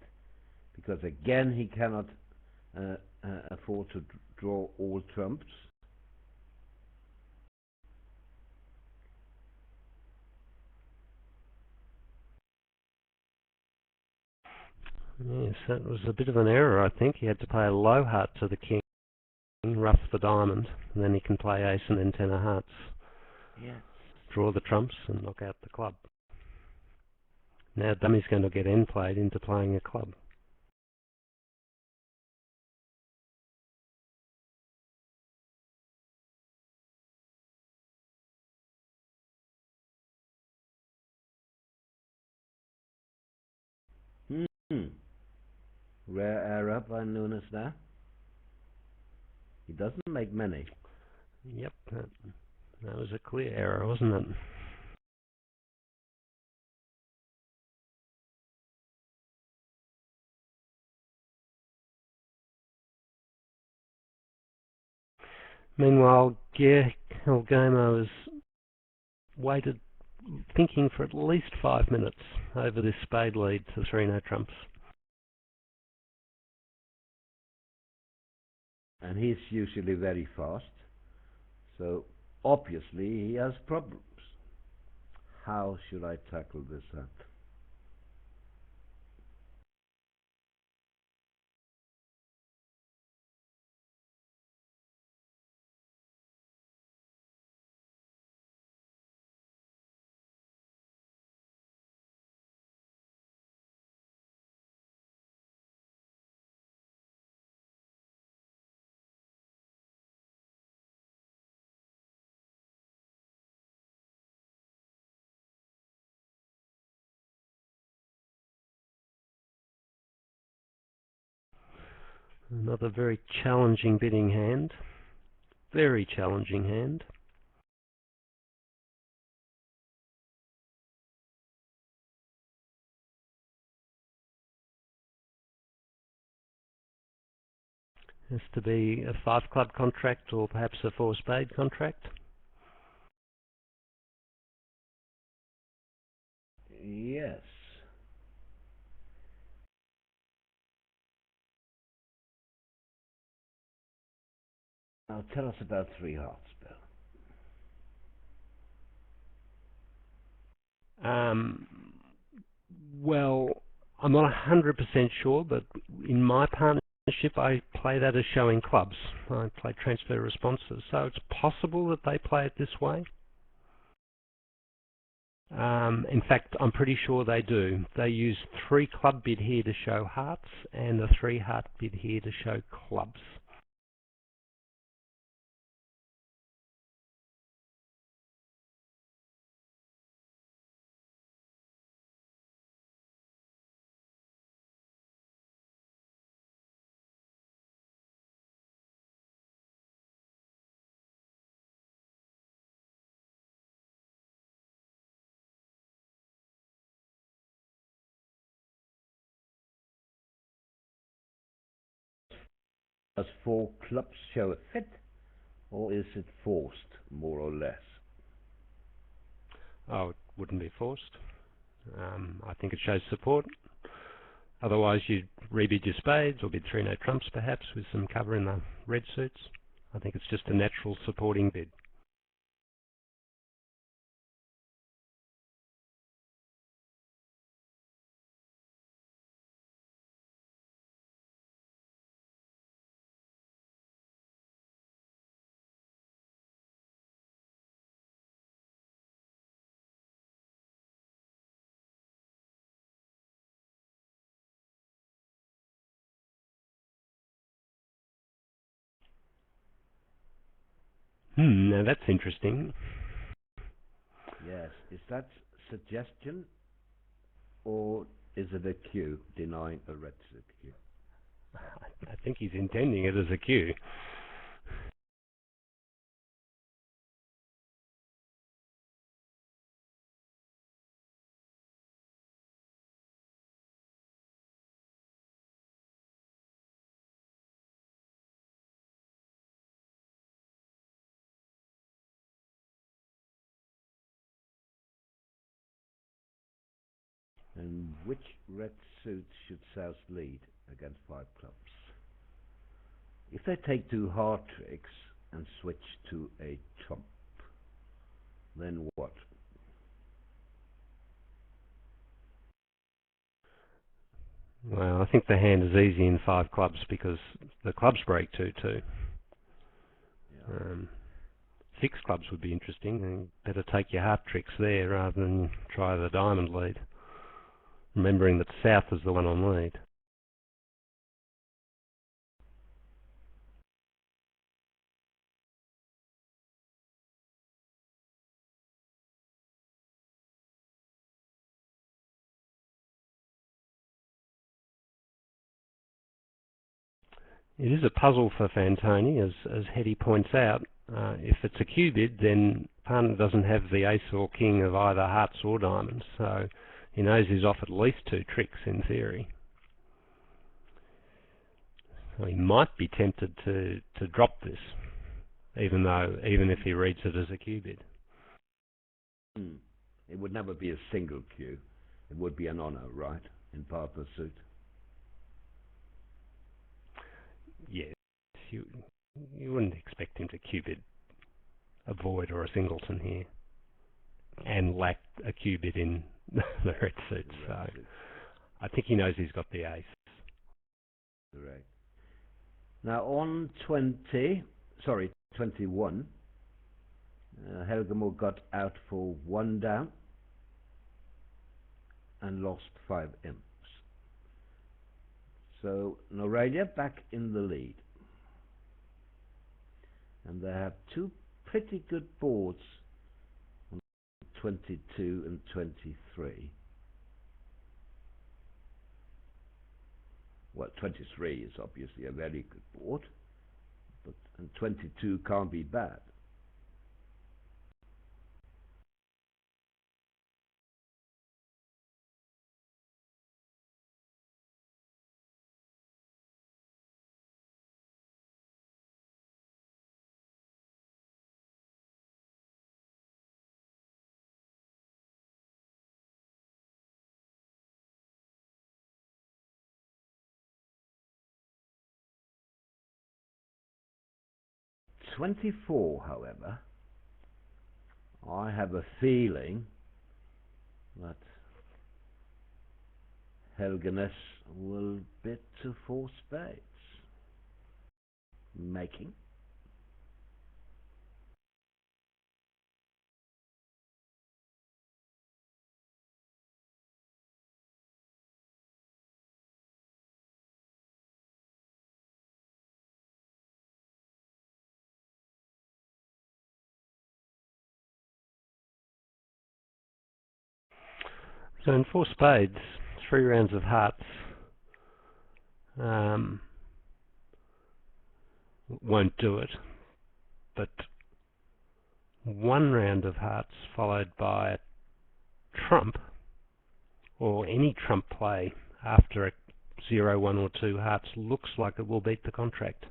because again he cannot afford to draw all trumps. Yes, that was a bit of an error, I think. He had to play a low heart to the king, rough the diamond, and then he can play ace and then 10 of hearts. Yeah. Draw the trumps and knock out the club. Now dummy's going to get end played into playing a club. Rare error by Nunes there. He doesn't make many. Yep, that was a clear error, wasn't it? Meanwhile, Guillermo has waited, thinking for at least 5 minutes over this spade lead to 3 no trumps. And he's usually very fast, so obviously he has problems. How should I tackle this hand? Another very challenging bidding hand. Very challenging hand. Has to be a 5 club contract or perhaps a 4 spade contract. Yes. Now tell us about Three Hearts, Bill. Well, I'm not 100% sure, but in my partnership I play that as showing clubs. I play transfer responses, so it's possible that they play it this way. In fact, I'm pretty sure they do. They use 3 club bid here to show hearts and a 3 heart bid here to show clubs. Does 4 clubs show a fit, or is it forced, more or less? Oh, it wouldn't be forced. I think it shows support. Otherwise you'd rebid your spades or bid 3 no trumps perhaps with some cover in the red suits. I think it's just a natural supporting bid. Now that's interesting. Yes, is that suggestion, or is it a cue denying a red suit cue? I think he's intending it as a cue. And which red suit should South lead against 5 clubs? If they take 2 hard tricks and switch to a trump, then what? Well, I think the hand is easy in 5 clubs because the clubs break 2-2. Yeah. 6 clubs would be interesting. And better take your heart tricks there rather than try the diamond lead. Remembering that South is the one on lead. It is a puzzle for Fantoni, as Hetty points out. If it's a cue bid, then partner doesn't have the ace or king of either hearts or diamonds, so he knows he's off at least 2 tricks in theory. So he might be tempted to drop this, even if he reads it as a cue bid. It would never be a single cue. It would be an honor, right, in partner suit? Yes, you wouldn't expect him to cue bid a void or a singleton here, and lack a cue bid in the red suit. So I think he knows he's got the ace. Correct. Now on 21, Helgemore got out for 1 down and lost 5 imps. So Noralia back in the lead. And they have 2 pretty good boards on 22 and 23. Well, 23 is obviously a very good board, and 22 can't be bad. 24, however, I have a feeling that Helgenes will bet to 4 spades. Making. So in 4 spades, 3 rounds of hearts won't do it, but 1 round of hearts followed by a trump, or any trump play after a 0, 1 or 2 hearts, looks like it will beat the contract,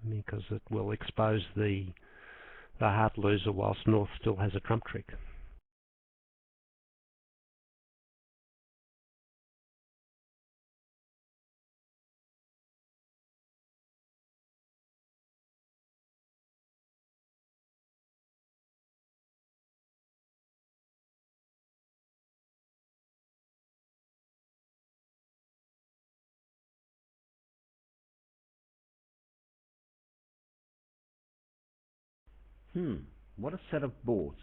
because it will expose the heart loser whilst North still has a trump trick. What a set of boards.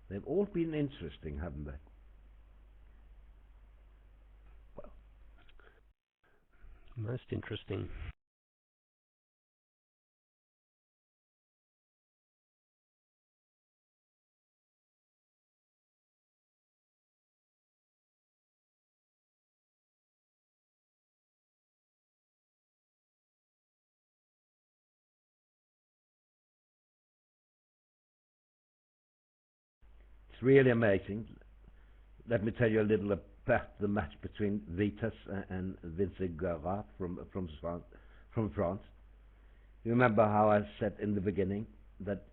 They've all been interesting, haven't they? Well, Most interesting. it's really amazing. Let me tell you a little about the match between Vitas and Vugraph from France. You remember how I said in the beginning that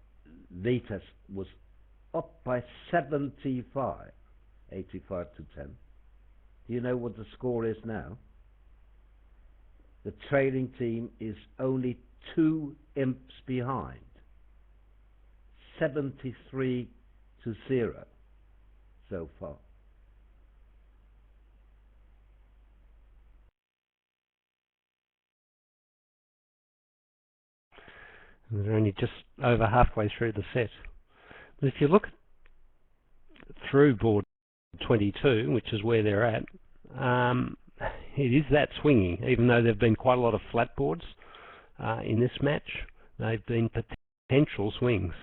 Vitas was up by 75, 85 to 10. Do you know what the score is now? The trailing team is only 2 imps behind. 73 to 0 so far. And they're only just over halfway through the set. But if you look through board 22, which is where they're at, it is that swingy, even though there have been quite a lot of flat boards in this match. They've been potential swings.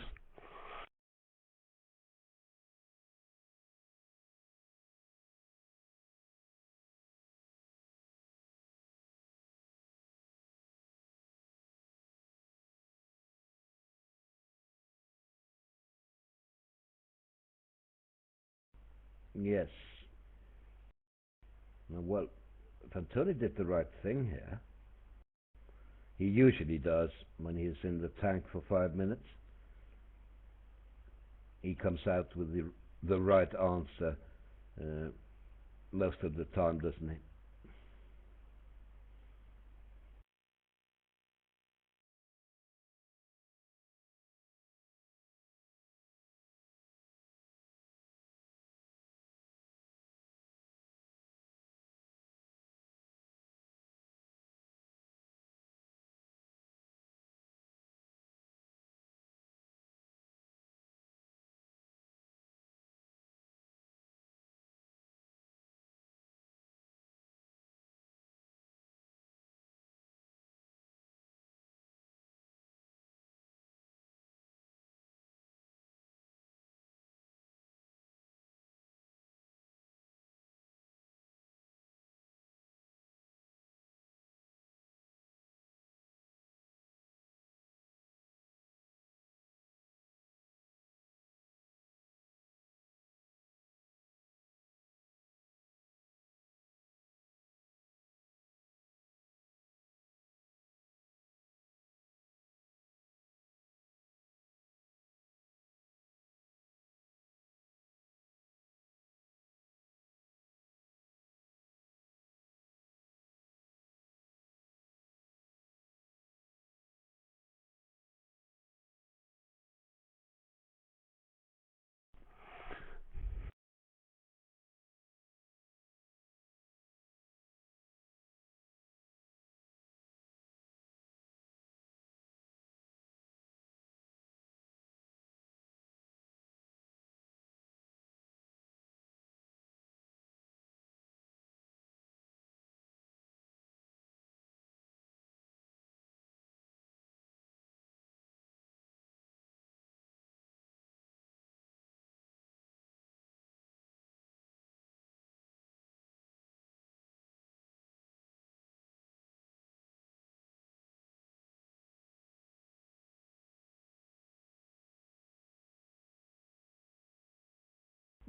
Yes. Well, Fantoni did the right thing here. He usually does when he's in the tank for 5 minutes. He comes out with the right answer most of the time, doesn't he?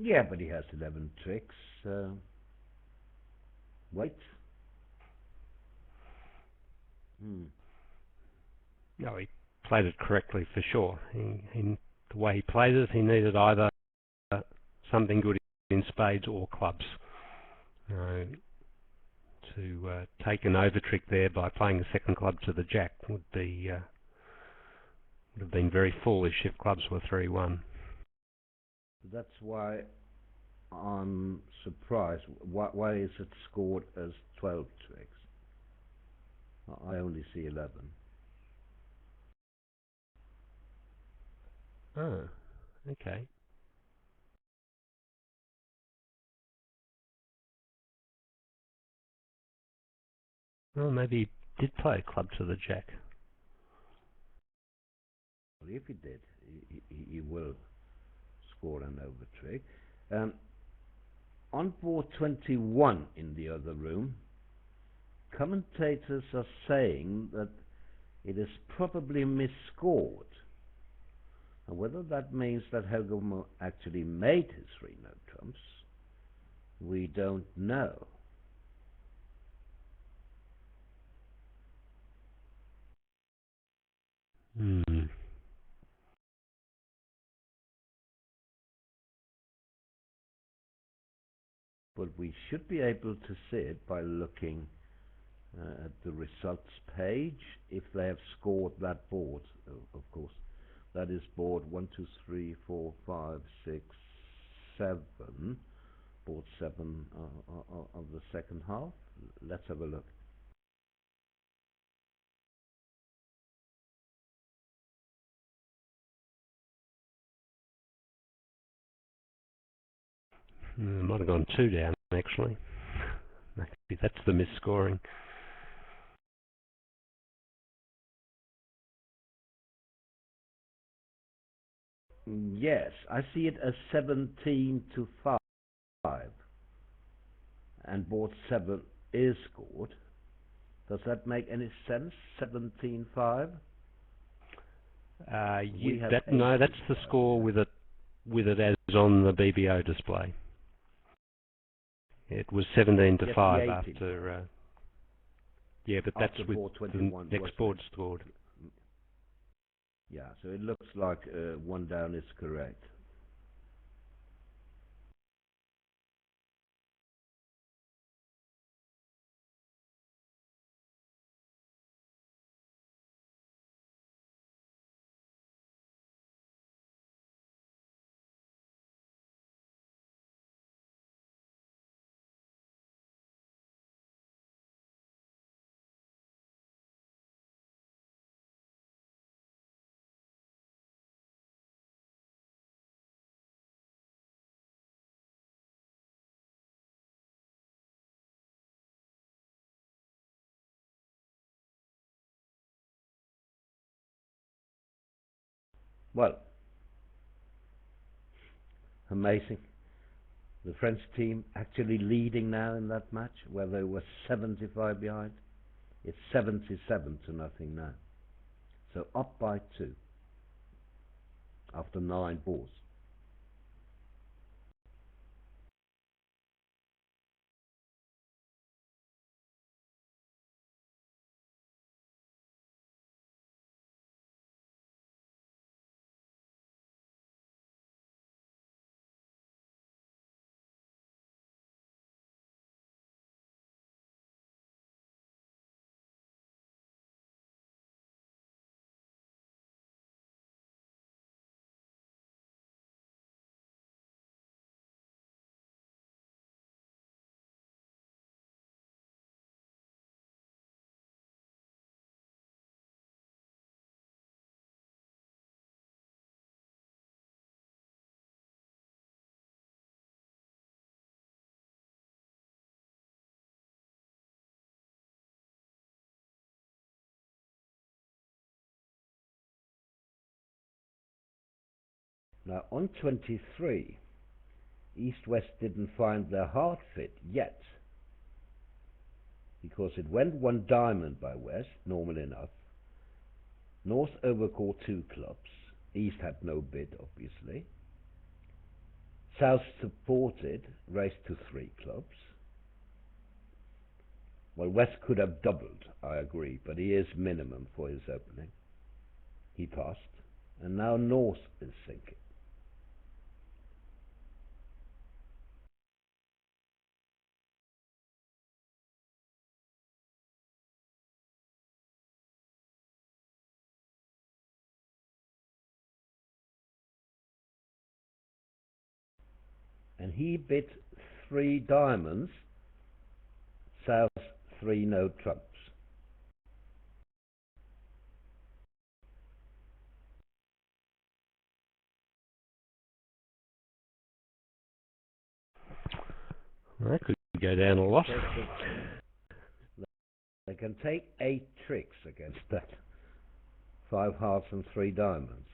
Yeah, but he has 11 tricks. Wait. No, he played it correctly for sure. The way he played it, he needed either something good in spades or clubs. To take an over trick there by playing a second club to the jack would have been very foolish if clubs were 3-1. That's why I'm surprised. Why is it scored as 12 tricks? I only see 11. Oh, okay. Well, maybe he did play a club to the jack. Well, if he did, he will score an over trick. On board 21 in the other room, commentators are saying that it is probably misscored. And whether that means that Helge actually made his 3-note trumps, we don't know. But we should be able to see it by looking at the results page, if they have scored that board, of course. That is board 1, 2, 3, 4, 5, 6, 7. Board 7 of the second half. Let's have a look. Might have gone 2 down, actually. Maybe that's the misscoring. Yes, I see it as 17 to 5. And board 7 is scored. Does that make any sense? 17-5? No, that's the score with it as on the BBO display. It was 17 to 5 after. Yeah, but that's with the next board scored. Yeah, so it looks like 1 down is correct. Well, amazing. The French team actually leading now in that match, where they were 75 behind. It's 77 to nothing now. So up by 2 after 9 balls. Now on 23, East-West didn't find their hard fit yet, because it went 1 diamond by West, normal enough. North overcalled 2 clubs. East had no bid, obviously. South supported, raised to 3 clubs. Well, West could have doubled, I agree, but he is minimum for his opening. He passed, and now North is sinking. And he bid 3 diamonds, South 3 no trumps. That could go down a lot. They can take 8 tricks against that. 5 hearts and 3 diamonds.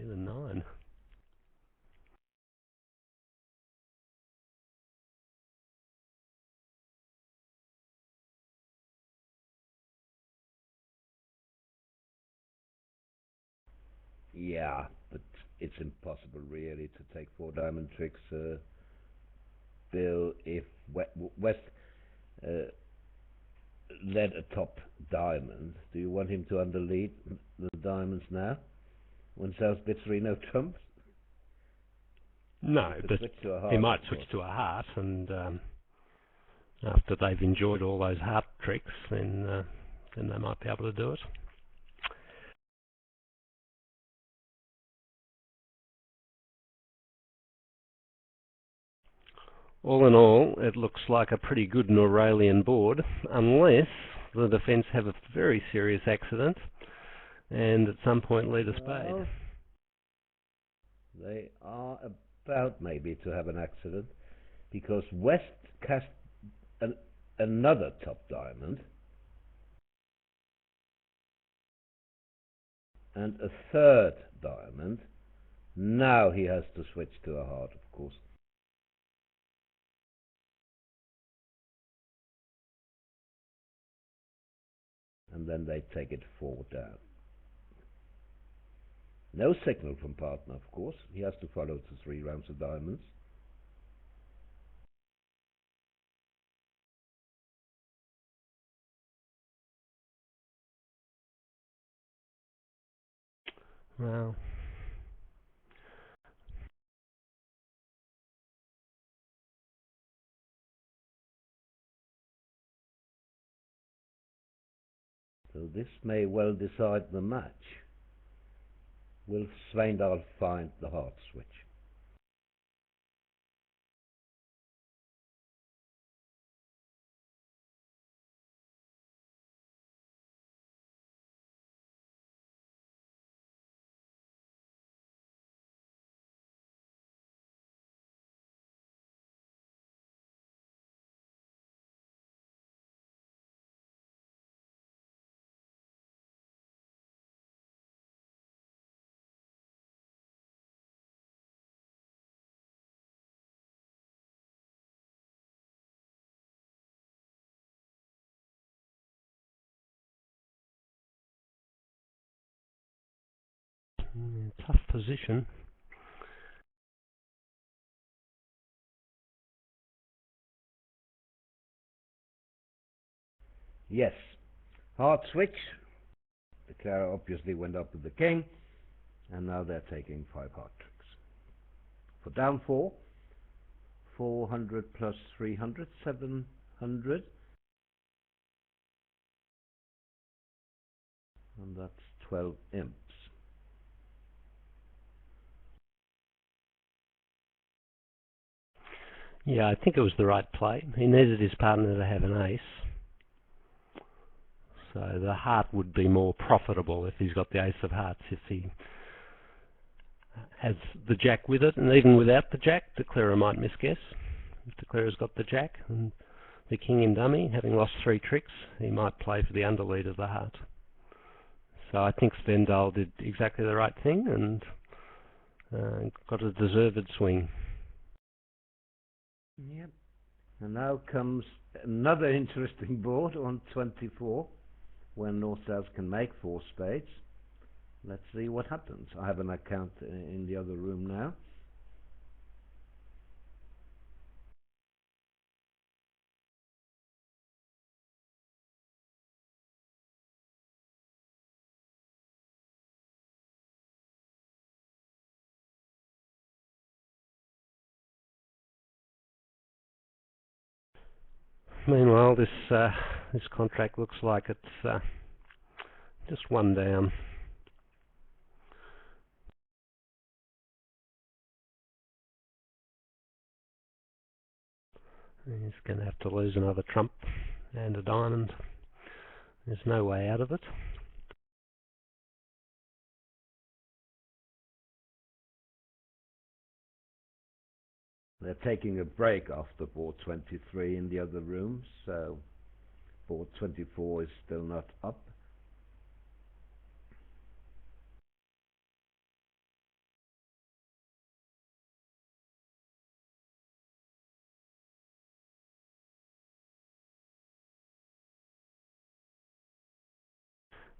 Even 9. Yeah, but it's impossible really to take 4 diamond tricks, Bill, if West led a top diamond. Do you want him to underlead the diamonds now? When South bids 3 no trumps? No, but he might switch to a heart, and after they've enjoyed all those heart tricks, then they might be able to do it. All in all, it looks like a pretty good Noralian board, unless the defence have a very serious accident and at some point lead a spade. Well, they are about maybe to have an accident, because West cast another top diamond and a 3rd diamond. Now he has to switch to a heart, of course. And then they take it 4 down. No signal from partner, of course. He has to follow to 3 rounds of diamonds. Well, So this may well decide the match. Will Sveindal find the heart switch? tough position. Yes. Heart switch. The Clara obviously went up with the king, and now they're taking 5 heart tricks. For down 4, 400 plus 300, 700. And that's 12 imps. Yeah, I think it was the right play. He needed his partner to have an ace. So the heart would be more profitable if he's got the ace of hearts. If he has the jack with it, and even without the jack, the Clara might misguess. If the Clara's got the jack and the king in dummy, having lost 3 tricks, he might play for the underlead of the heart. So I think Sveindal did exactly the right thing and got a deserved swing. Yep. And now comes another interesting board on 24, when North-South can make 4 spades. Let's see what happens. I have an account in the other room now. Meanwhile, this contract looks like it's just one down. He's going to have to lose another trump and a diamond. There's no way out of it. They're taking a break after board 23 in the other room, so board 24 is still not up.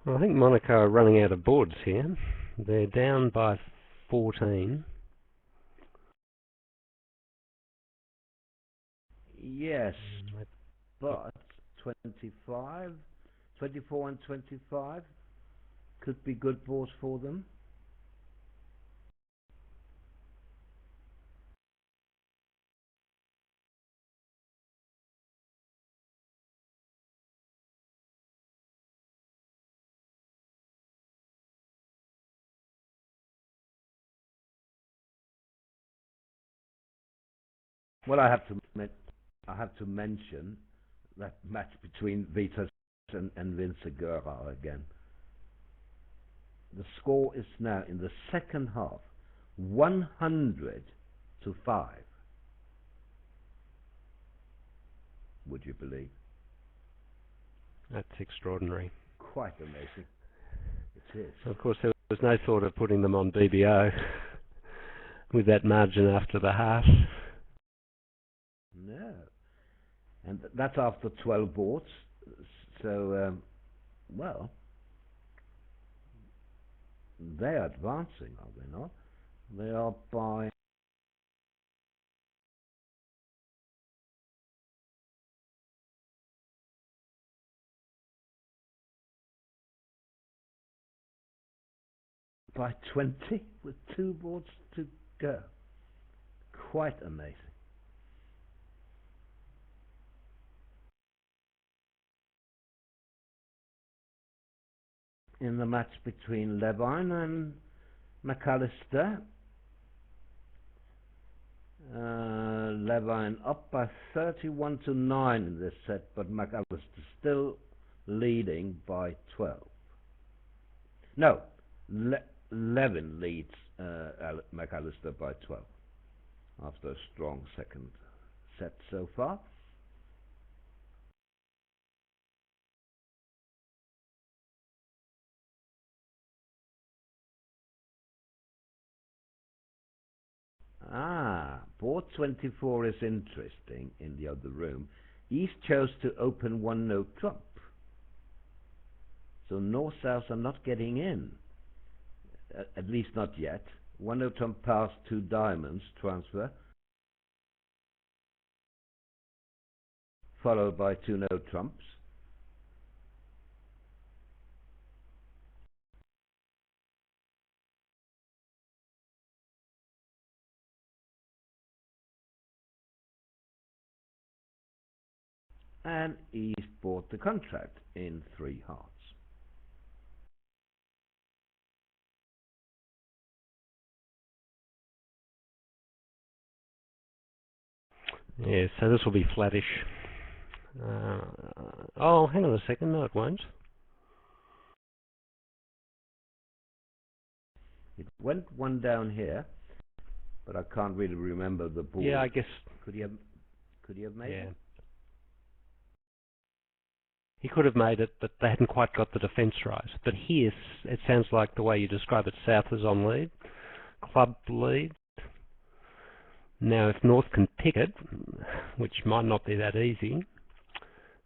Well, I think Monaco are running out of boards here. They're down by 14. Yes, but 25, 24 and 25 could be good boards for them. Well, I have to mention that match between Vitas and Vincegura again. The score is now in the second half 100 to 5. Would you believe? That's extraordinary. Quite amazing. It is. Of course, there was no thought of putting them on BBO with that margin after the half. No. And that's after 12 boards. So, well, they're advancing, are they not? They are by by 20 with 2 boards to go. Quite amazing. In the match between Levine and McAllister, Levine up by 31 to 9 in this set, but McAllister still leading by 12. No, Levin leads McAllister by 12 after a strong second set so far. Board 24 is interesting in the other room. East chose to open 1-no trump. So North-South are not getting in. At least not yet. 1-no trump pass 2 diamonds transfer, followed by 2-no trumps. And East bought the contract in 3 hearts. Yeah, so this will be flattish. Oh, hang on a second. No, it won't. It went 1 down here, but I can't really remember the board. Yeah, I guess. Could he have made it? He could have made it, but they hadn't quite got the defence right. But here, it sounds like the way you describe it, South is on lead, club lead. Now, if North can pick it, which might not be that easy,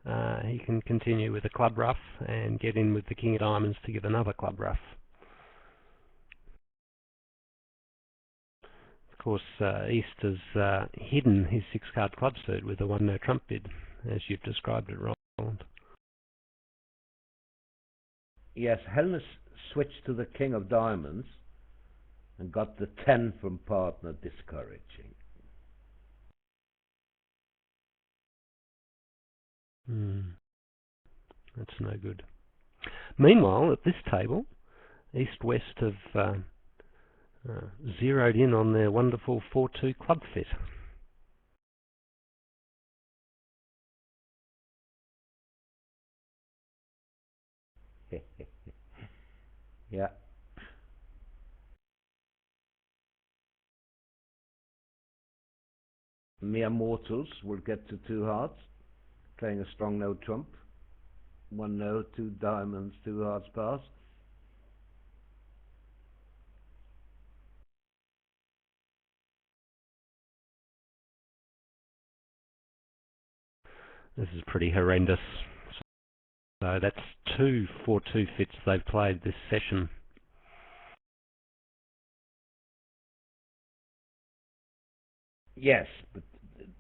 he can continue with the club rough and get in with the King of Diamonds to give another club rough. course, East has hidden his 6-card club suit with a 1-no trump bid, as you've described it, Roland. Yes, Helnes switched to the King of Diamonds and got the 10 from partner, discouraging. That's no good. Meanwhile, at this table, East-West have zeroed in on their wonderful 4-2 club fit. Yeah. Mere mortals will get to 2 hearts, playing a strong no trump. 1 no, 2 diamonds, 2 hearts pass. This is pretty horrendous. So that's 2 4-2 fits they've played this session. Yes, but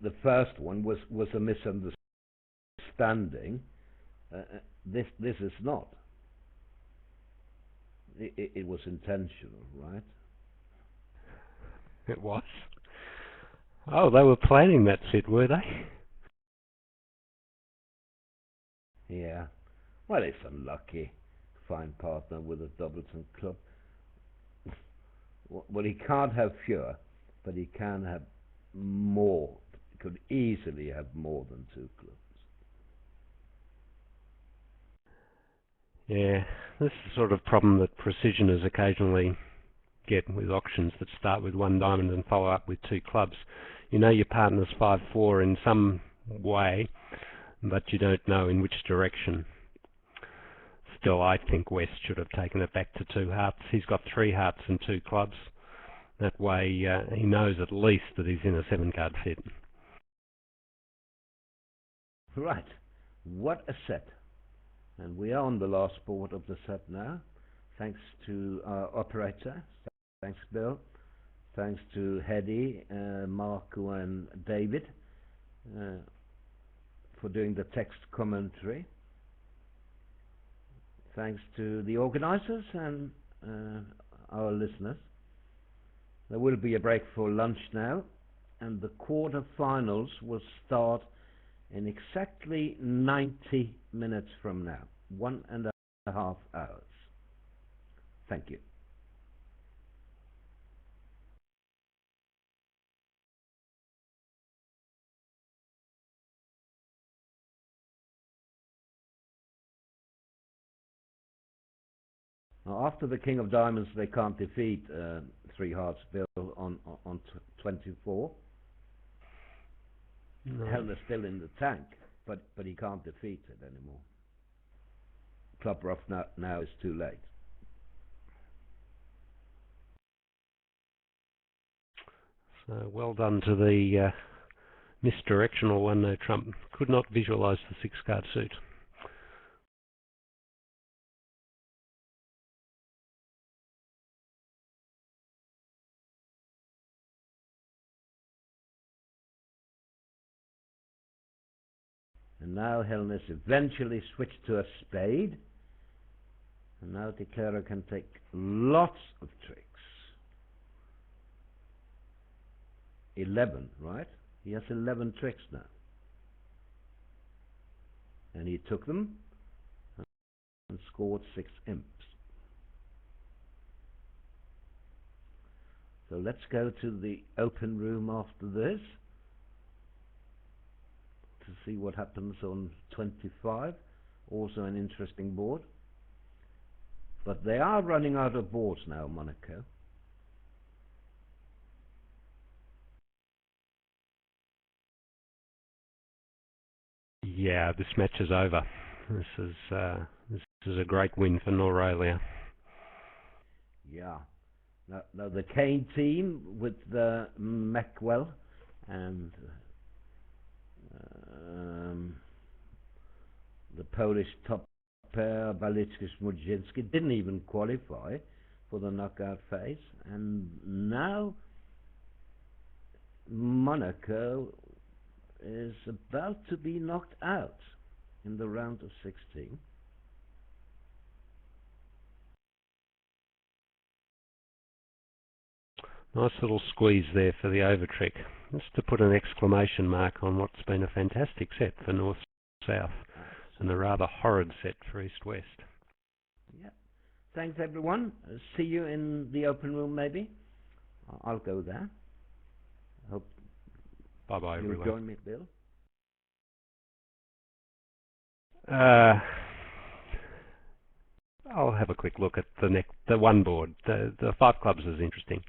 the first one was a misunderstanding. This is not. It was intentional, right? It was? Oh, they were planning that fit, were they? Yeah. Well, it's unlucky. Fine partner with a Doubleton club. Well, he can't have fewer, but he can have more. He could easily have more than 2 clubs. Yeah, this is the sort of problem that precisioners occasionally get with auctions that start with 1 diamond and follow up with 2 clubs. You know your partner's 5-4 in some way, but you don't know in which direction. Still, I think West should have taken it back to 2 hearts. He's got 3 hearts and 2 clubs. That way he knows at least that he's in a 7-card fit. Right. What a set. And we are on the last board of the set now. Thanks to our operator. Thanks, Bill. Thanks to Hedy, Marco and David for doing the text commentary. Thanks to the organizers and our listeners. There will be a break for lunch now, and the quarter-finals will start in exactly 90 minutes from now, 1.5 hours. Thank you. Now, after the King of Diamonds, they can't defeat 3 hearts Bill on 24. No. Helner's still in the tank, but he can't defeat it anymore. Club rough now is too late. So well done to the misdirectional 1-no trump. Could not visualise the 6-card suit. And now Helnes eventually switched to a spade. And now Declarer can take lots of tricks. 11, right? He has 11 tricks now. And he took them and scored 6 imps. So let's go to the open room after this to see what happens on 25. Also an interesting board. But they are running out of boards now, Monaco. Yeah, this match is over. This is a great win for Noralia. Yeah. Now the Kane team with the Meckwell and the Polish top pair Balicki-Smudzinski didn't even qualify for the knockout phase, and now Monaco is about to be knocked out in the round of 16. Nice little squeeze there for the over trick. Just to put an exclamation mark on what's been a fantastic set for north-south and a rather horrid set for east-west. Yeah. Thanks everyone. See you in the open room maybe. I'll go there. Hope Bye-bye you'll everyone. join me, Bill. I'll have a quick look at the one board. The five clubs is interesting.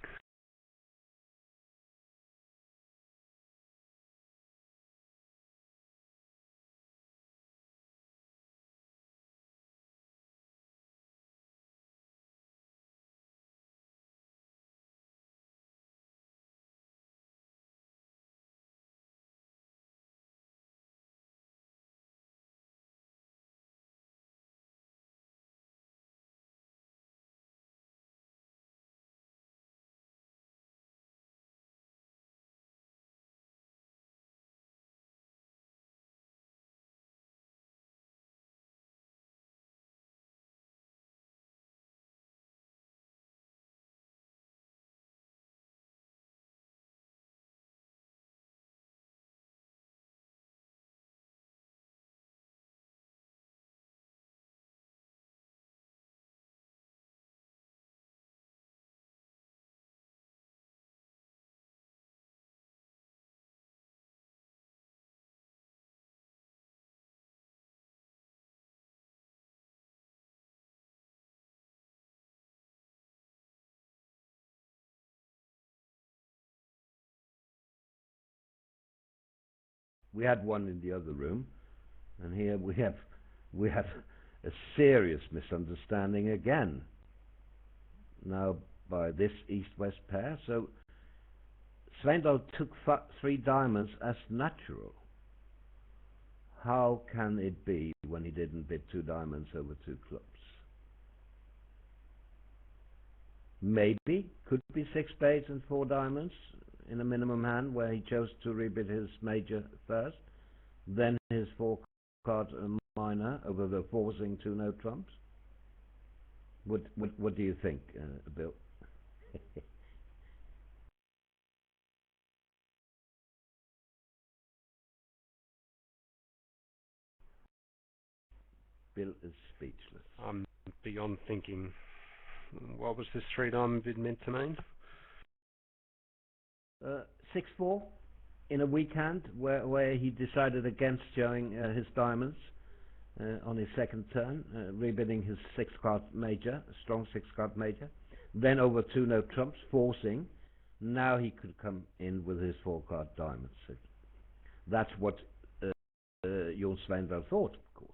We had one in the other room, and here we have a serious misunderstanding again. Now by this east-west pair, so Svendal took 3 diamonds as natural. How can it be when he didn't bid 2 diamonds over 2 clubs? Maybe could be 6 spades and 4 diamonds in a minimum hand where he chose to rebid his major first, then his 4 card minor over the forcing 2 no trumps. What do you think, Bill? Bill is speechless. I'm beyond thinking. What was this 3 diamond bid meant to mean? 6-4 in a weak hand where he decided against showing his diamonds on his second turn, rebidding his 6 card major, a strong 6 card major, then over 2 no trumps, forcing. Now he could come in with his 4 card diamonds. That's what Jon Svendal thought, of course.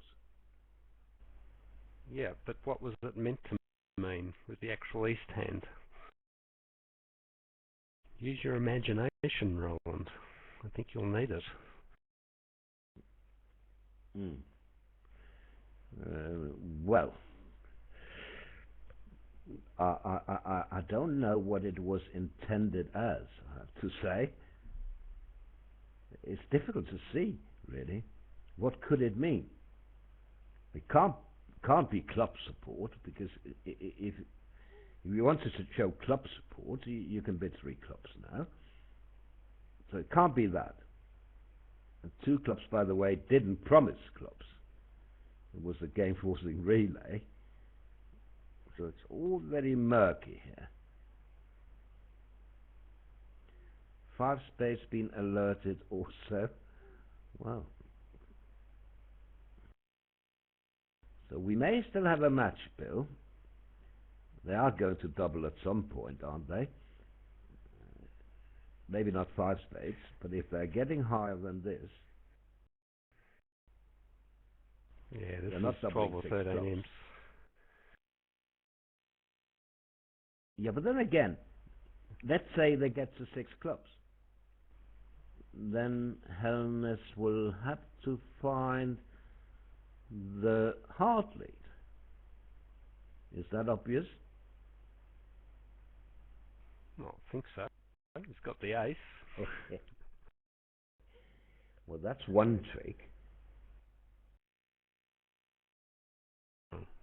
Yeah, but what was it meant to mean with the actual east hand? Use your imagination, Roland. I think you'll need it. Well, I don't know what it was intended as, I have to say. It's difficult to see, really. What could it mean? It can't be club support, because if you wanted to show club support, you can bid 3 clubs now. So it can't be that. And 2 clubs, by the way, didn't promise clubs. It was a game forcing relay. So it's all very murky here. 5 spades been alerted also. Wow. So we may still have a match, Bill. They are going to double at some point, aren't they? Maybe not 5 spades, but if they're getting higher than this... Yeah, this is 12 or 13 imps. Yeah, but then again, let's say they get to 6 clubs. Then Helmes will have to find the hard lead. Is that obvious? I don't think so. He's got the ace. Well, that's one trick.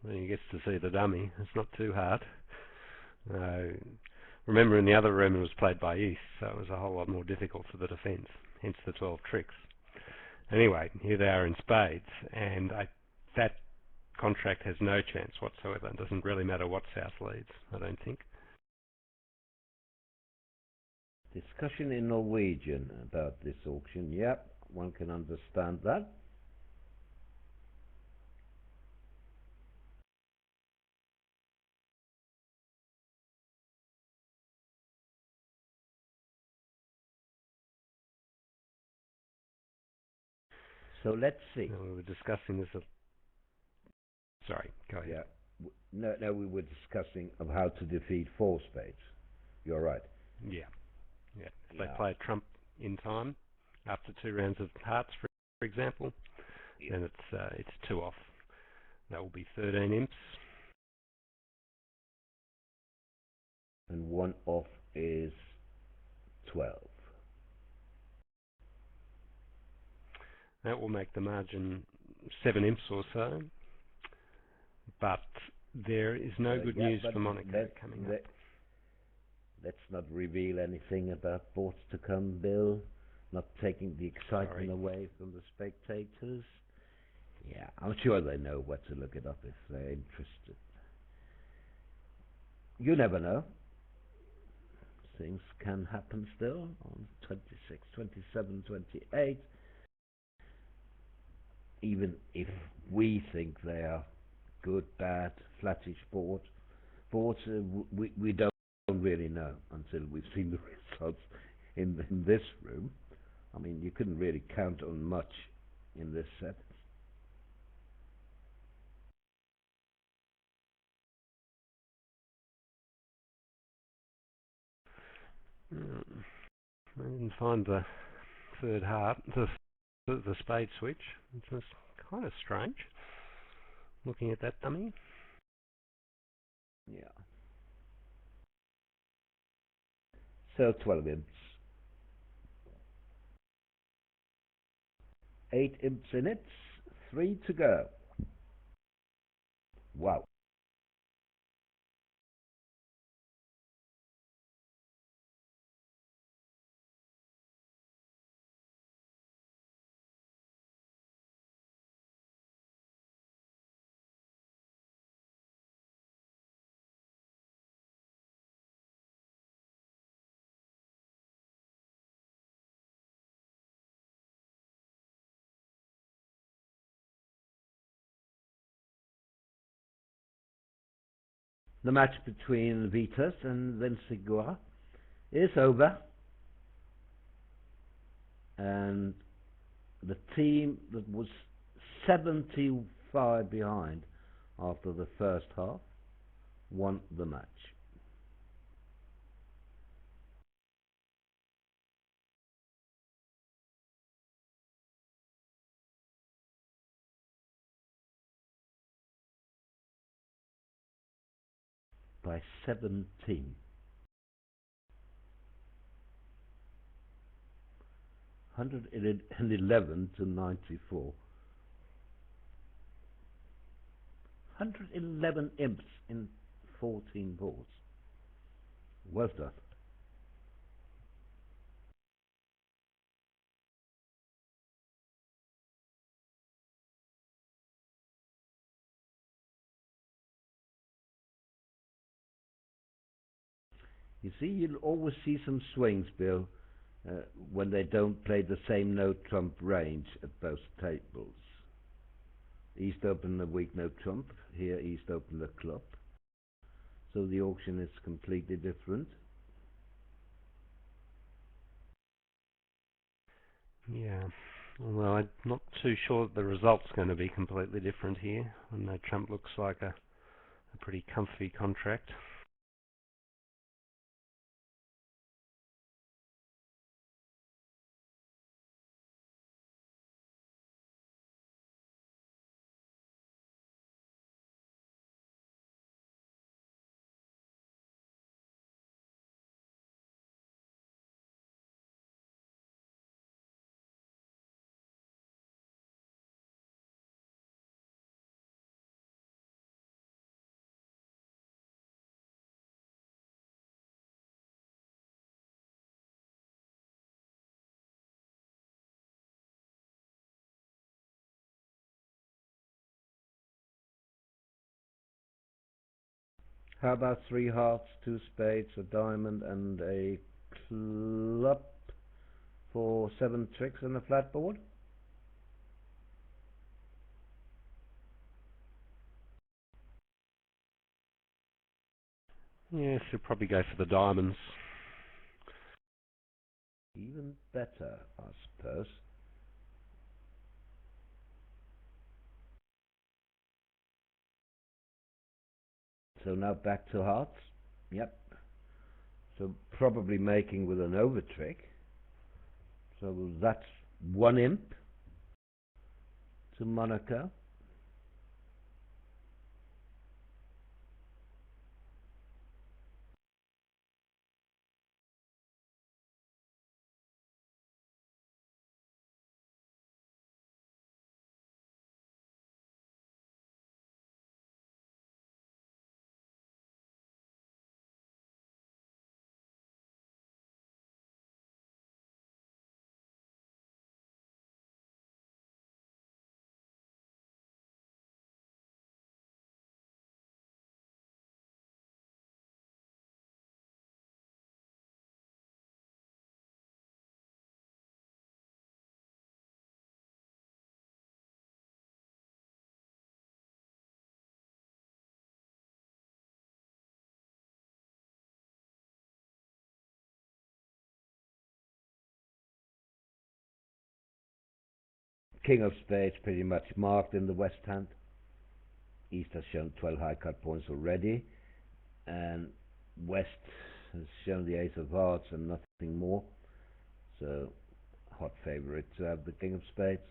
Then he gets to see the dummy. It's not too hard. Remember, in the other room it was played by East, so it was a whole lot more difficult for the defence, hence the 12 tricks. Anyway, here they are in spades, and that contract has no chance whatsoever. It doesn't really matter what South leads, I don't think. Discussion in Norwegian about this auction. Yep, one can understand that. So let's see. We were discussing this. Sorry, go ahead. Yeah. No, we were discussing of how to defeat four spades. You're right. Yeah. If they play a trump in time, after 2 rounds of hearts, for example, then it's 2 off. That will be 13 imps. And 1 off is 12. That will make the margin 7 imps or so. But there is no good news for Monaco coming up. Let's not reveal anything about boards to come, Bill. Not taking the excitement away from the spectators. Yeah, I'm sure they know what to look it up if they're interested. You never know. Things can happen still on 26, 27, 28. Even if we think they are good, bad, flattish boards, we don't really know until we've seen the results in this room. I mean, you couldn't really count on much in this set. I didn't find the third heart, the spade switch. It's just kind of strange looking at that dummy. Yeah. So 12 imps. 8 imps in it. 3 to go. Wow. The match between Vitas and Vensigua is over, and the team that was 75 behind after the first half won the match. By 17. 111 to 94. 111 imps in 14 boards. Well done. You see, you'll always see some swings, Bill, when they don't play the same no trump range at both tables. East open a weak no trump, here East open the club. So the auction is completely different. Yeah, although I'm not too sure that the result's going to be completely different here. I know Trump looks like a pretty comfy contract. How about 3 hearts, 2 spades, a diamond, and a club for 7 tricks on a flat board? Yeah, should probably go for the diamonds. Even better, I suppose. So now back to hearts. Yep. So probably making with an over trick. So that's 1 imp to Monaco. King of spades pretty much marked in the west hand. East has shown 12 high cut points already, and west has shown the ace of hearts and nothing more. So hot favorite to have the king of spades.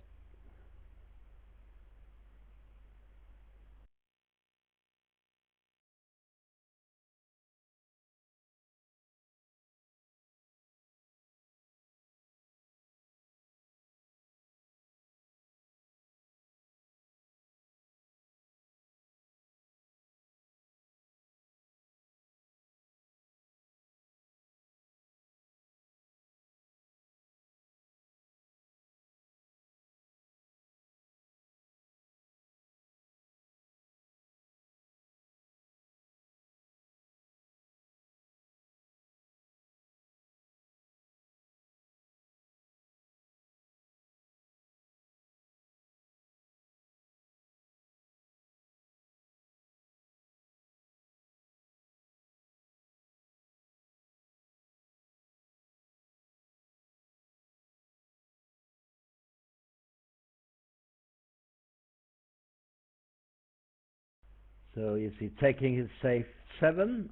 So is he taking his safe 7,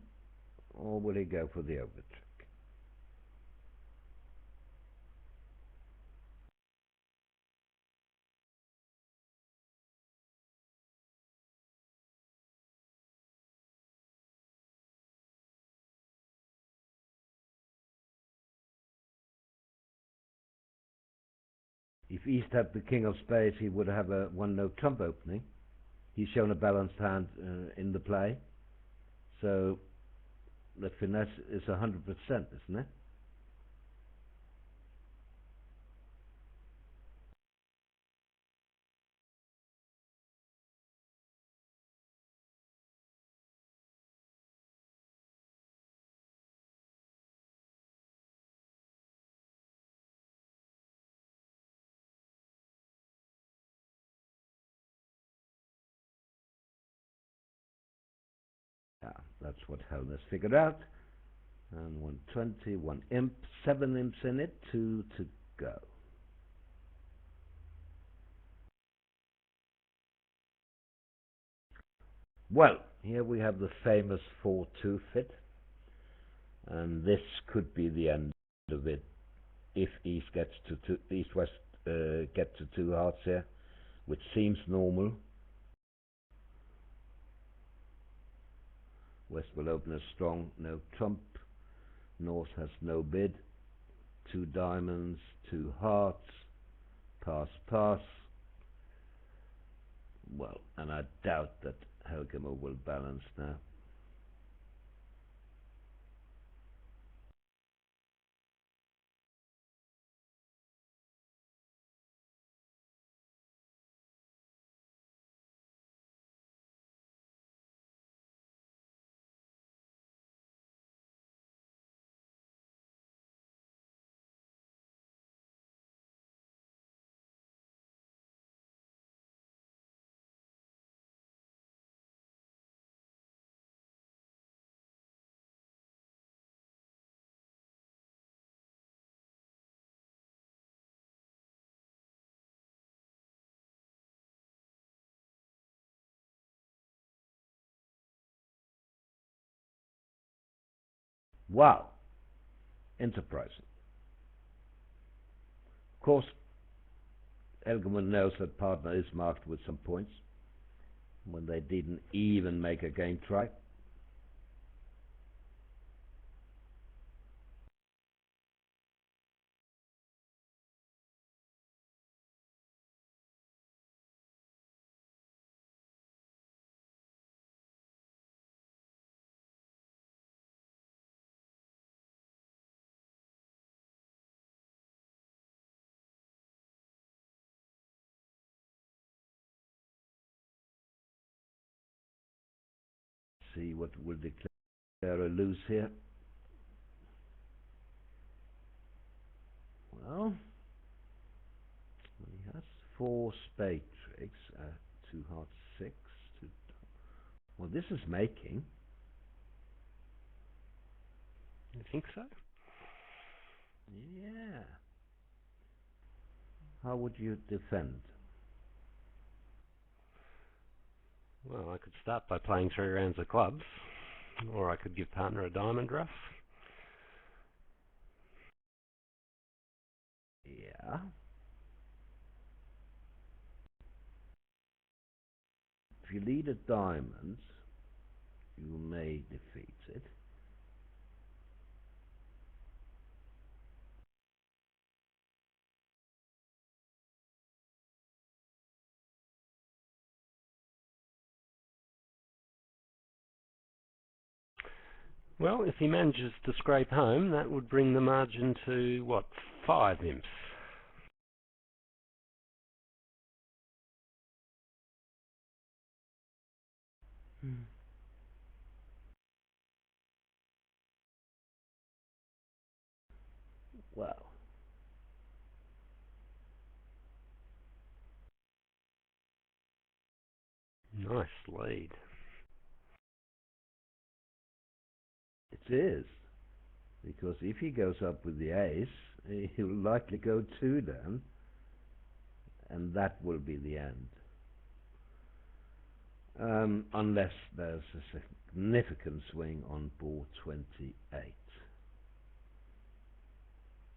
or will he go for the over trick? If East had the king of spades, he would have a 1-no trump opening. He's shown a balanced hand in the play, so the finesse is 100%, isn't it? Yeah, that's what Helm has figured out. And 120, 1 imp, 7 imps in it, 2 to go. Well, here we have the famous 4-2 fit, and this could be the end of it if East gets to East-West get to 2 hearts here, which seems normal. West will open a strong, no trump. North has no bid. 2 diamonds, 2 hearts, pass, pass. Well, and I doubt that Helgamer will balance now. Wow, enterprising. Of course, Elgerman knows that partner is marked with some points when they didn't even make a game try. See what will declare a lose here. Well, he has 4 spade tricks, 2 hearts 6. Well, this is making. You think so? Yeah. How would you defend? Well, I could start by playing 3 rounds of clubs, or I could give partner a diamond rough. Yeah. If you lead a diamond, you may defeat it. Well, if he manages to scrape home, that would bring the margin to, what, 5 imps? Well, Nice lead. it is. Because if he goes up with the ace, he'll likely go 2 down, and that will be the end. Unless there's a significant swing on board 28.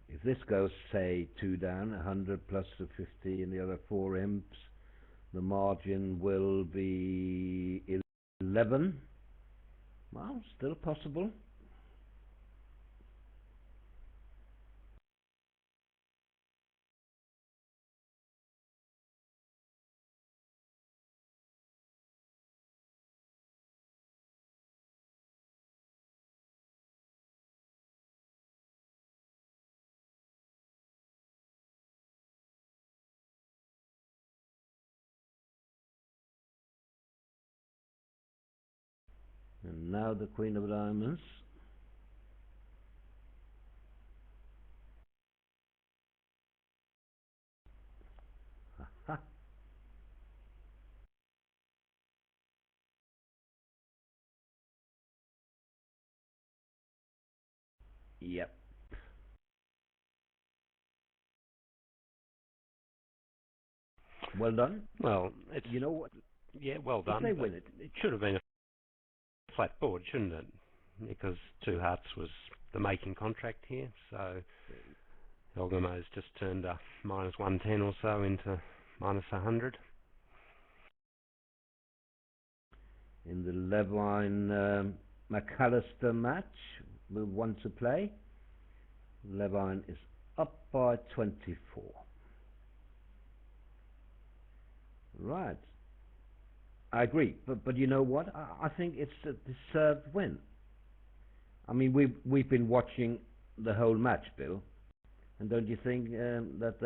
If this goes, say, 2 down, 100 plus the 50 and the other 4 imps, the margin will be 11. Well, still possible. And now the Queen of Diamonds. Ha. Yep. Well done. Well, it's, You know what? yeah, well If done, they but win it, it should have been a flat board, shouldn't it? Because 2 hearts was the making contract here, so Elgamo's just turned a minus 110 or so into minus 100. in the Levine McAllister match with 1 to play, Levine is up by 24. Right. I agree, but you know what? I think it's a deserved win. I mean, we've been watching the whole match, Bill, and don't you think that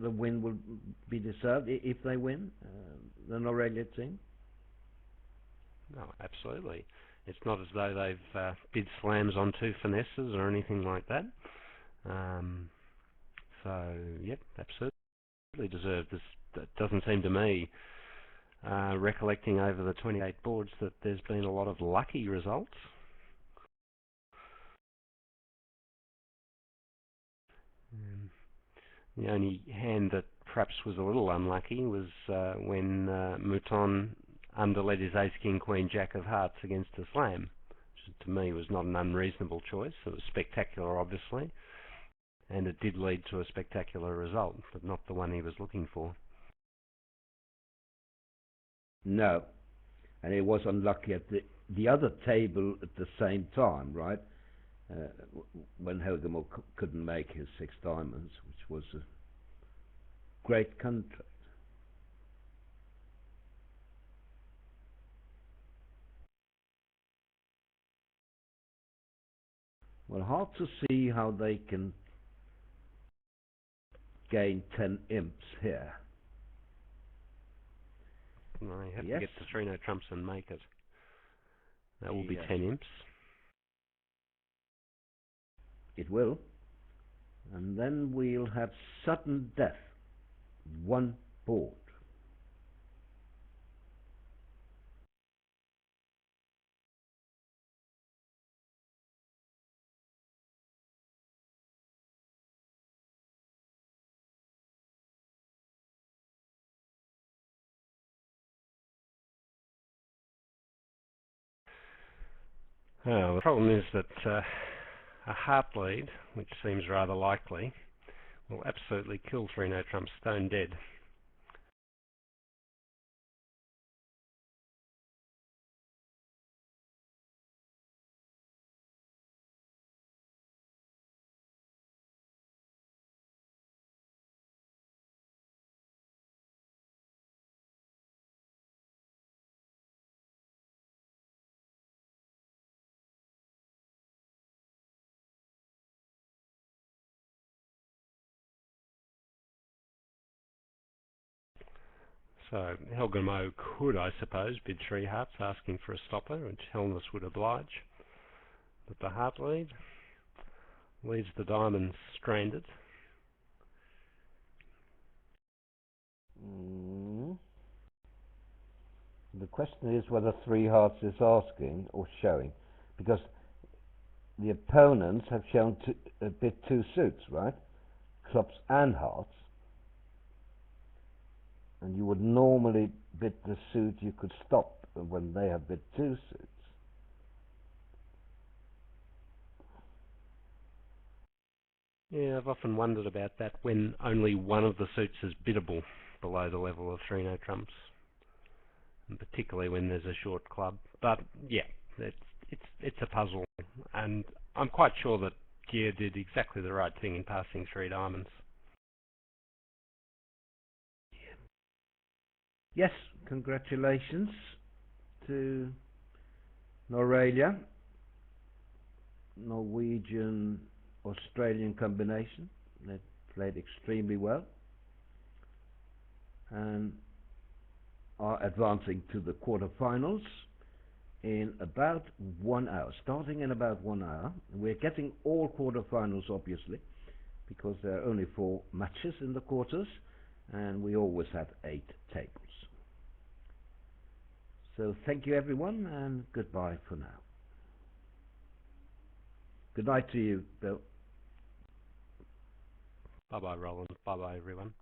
the win will be deserved if they win, the Noralia team? No, absolutely. It's not as though they've bid slams on 2 finesses or anything like that. So, yep, absolutely deserved. That doesn't seem to me, recollecting over the 28 boards, that there's been a lot of lucky results. The only hand that perhaps was a little unlucky was when Mouton underled his ace, king, queen, jack of hearts against a slam. to me was not an unreasonable choice. It was spectacular, obviously, and it did lead to a spectacular result, but not the one he was looking for. No, and he was unlucky at the other table at the same time, right? When Helgemore couldn't make his 6 diamonds, which was a great contract. Well, hard to see how they can gain 10 imps here. No, you have Yes. to get to 3 no trumps and make it. That will be Yes. 10 imps. It will. And then we'll have sudden death. 1 board. Oh, the problem is that a heart lead, which seems rather likely, will absolutely kill 3 no trumps stone dead. So Helgemore could, I suppose, bid 3 hearts, asking for a stopper, which Helness would oblige. But the heart lead leaves the diamonds stranded. The question is whether 3 hearts is asking or showing, because the opponents have shown a bit 2 suits, right? Clubs and hearts. And you would normally bid the suit you could stop when they have bid 2 suits. Yeah, I've often wondered about that when only one of the suits is biddable below the level of 3 no trumps, and particularly when there's a short club. But yeah, it's a puzzle, and I'm quite sure that Gier did exactly the right thing in passing 3 diamonds. Yes, congratulations to Noralia, Norwegian Australian combination. They played extremely well and are advancing to the quarterfinals in about 1 hour, starting in about 1 hour. We're getting all quarterfinals, obviously, because there are only 4 matches in the quarters, and we always have 8 tables. So thank you, everyone, and goodbye for now. Good night to you, Bill. Bye-bye, Roland. Bye-bye, everyone.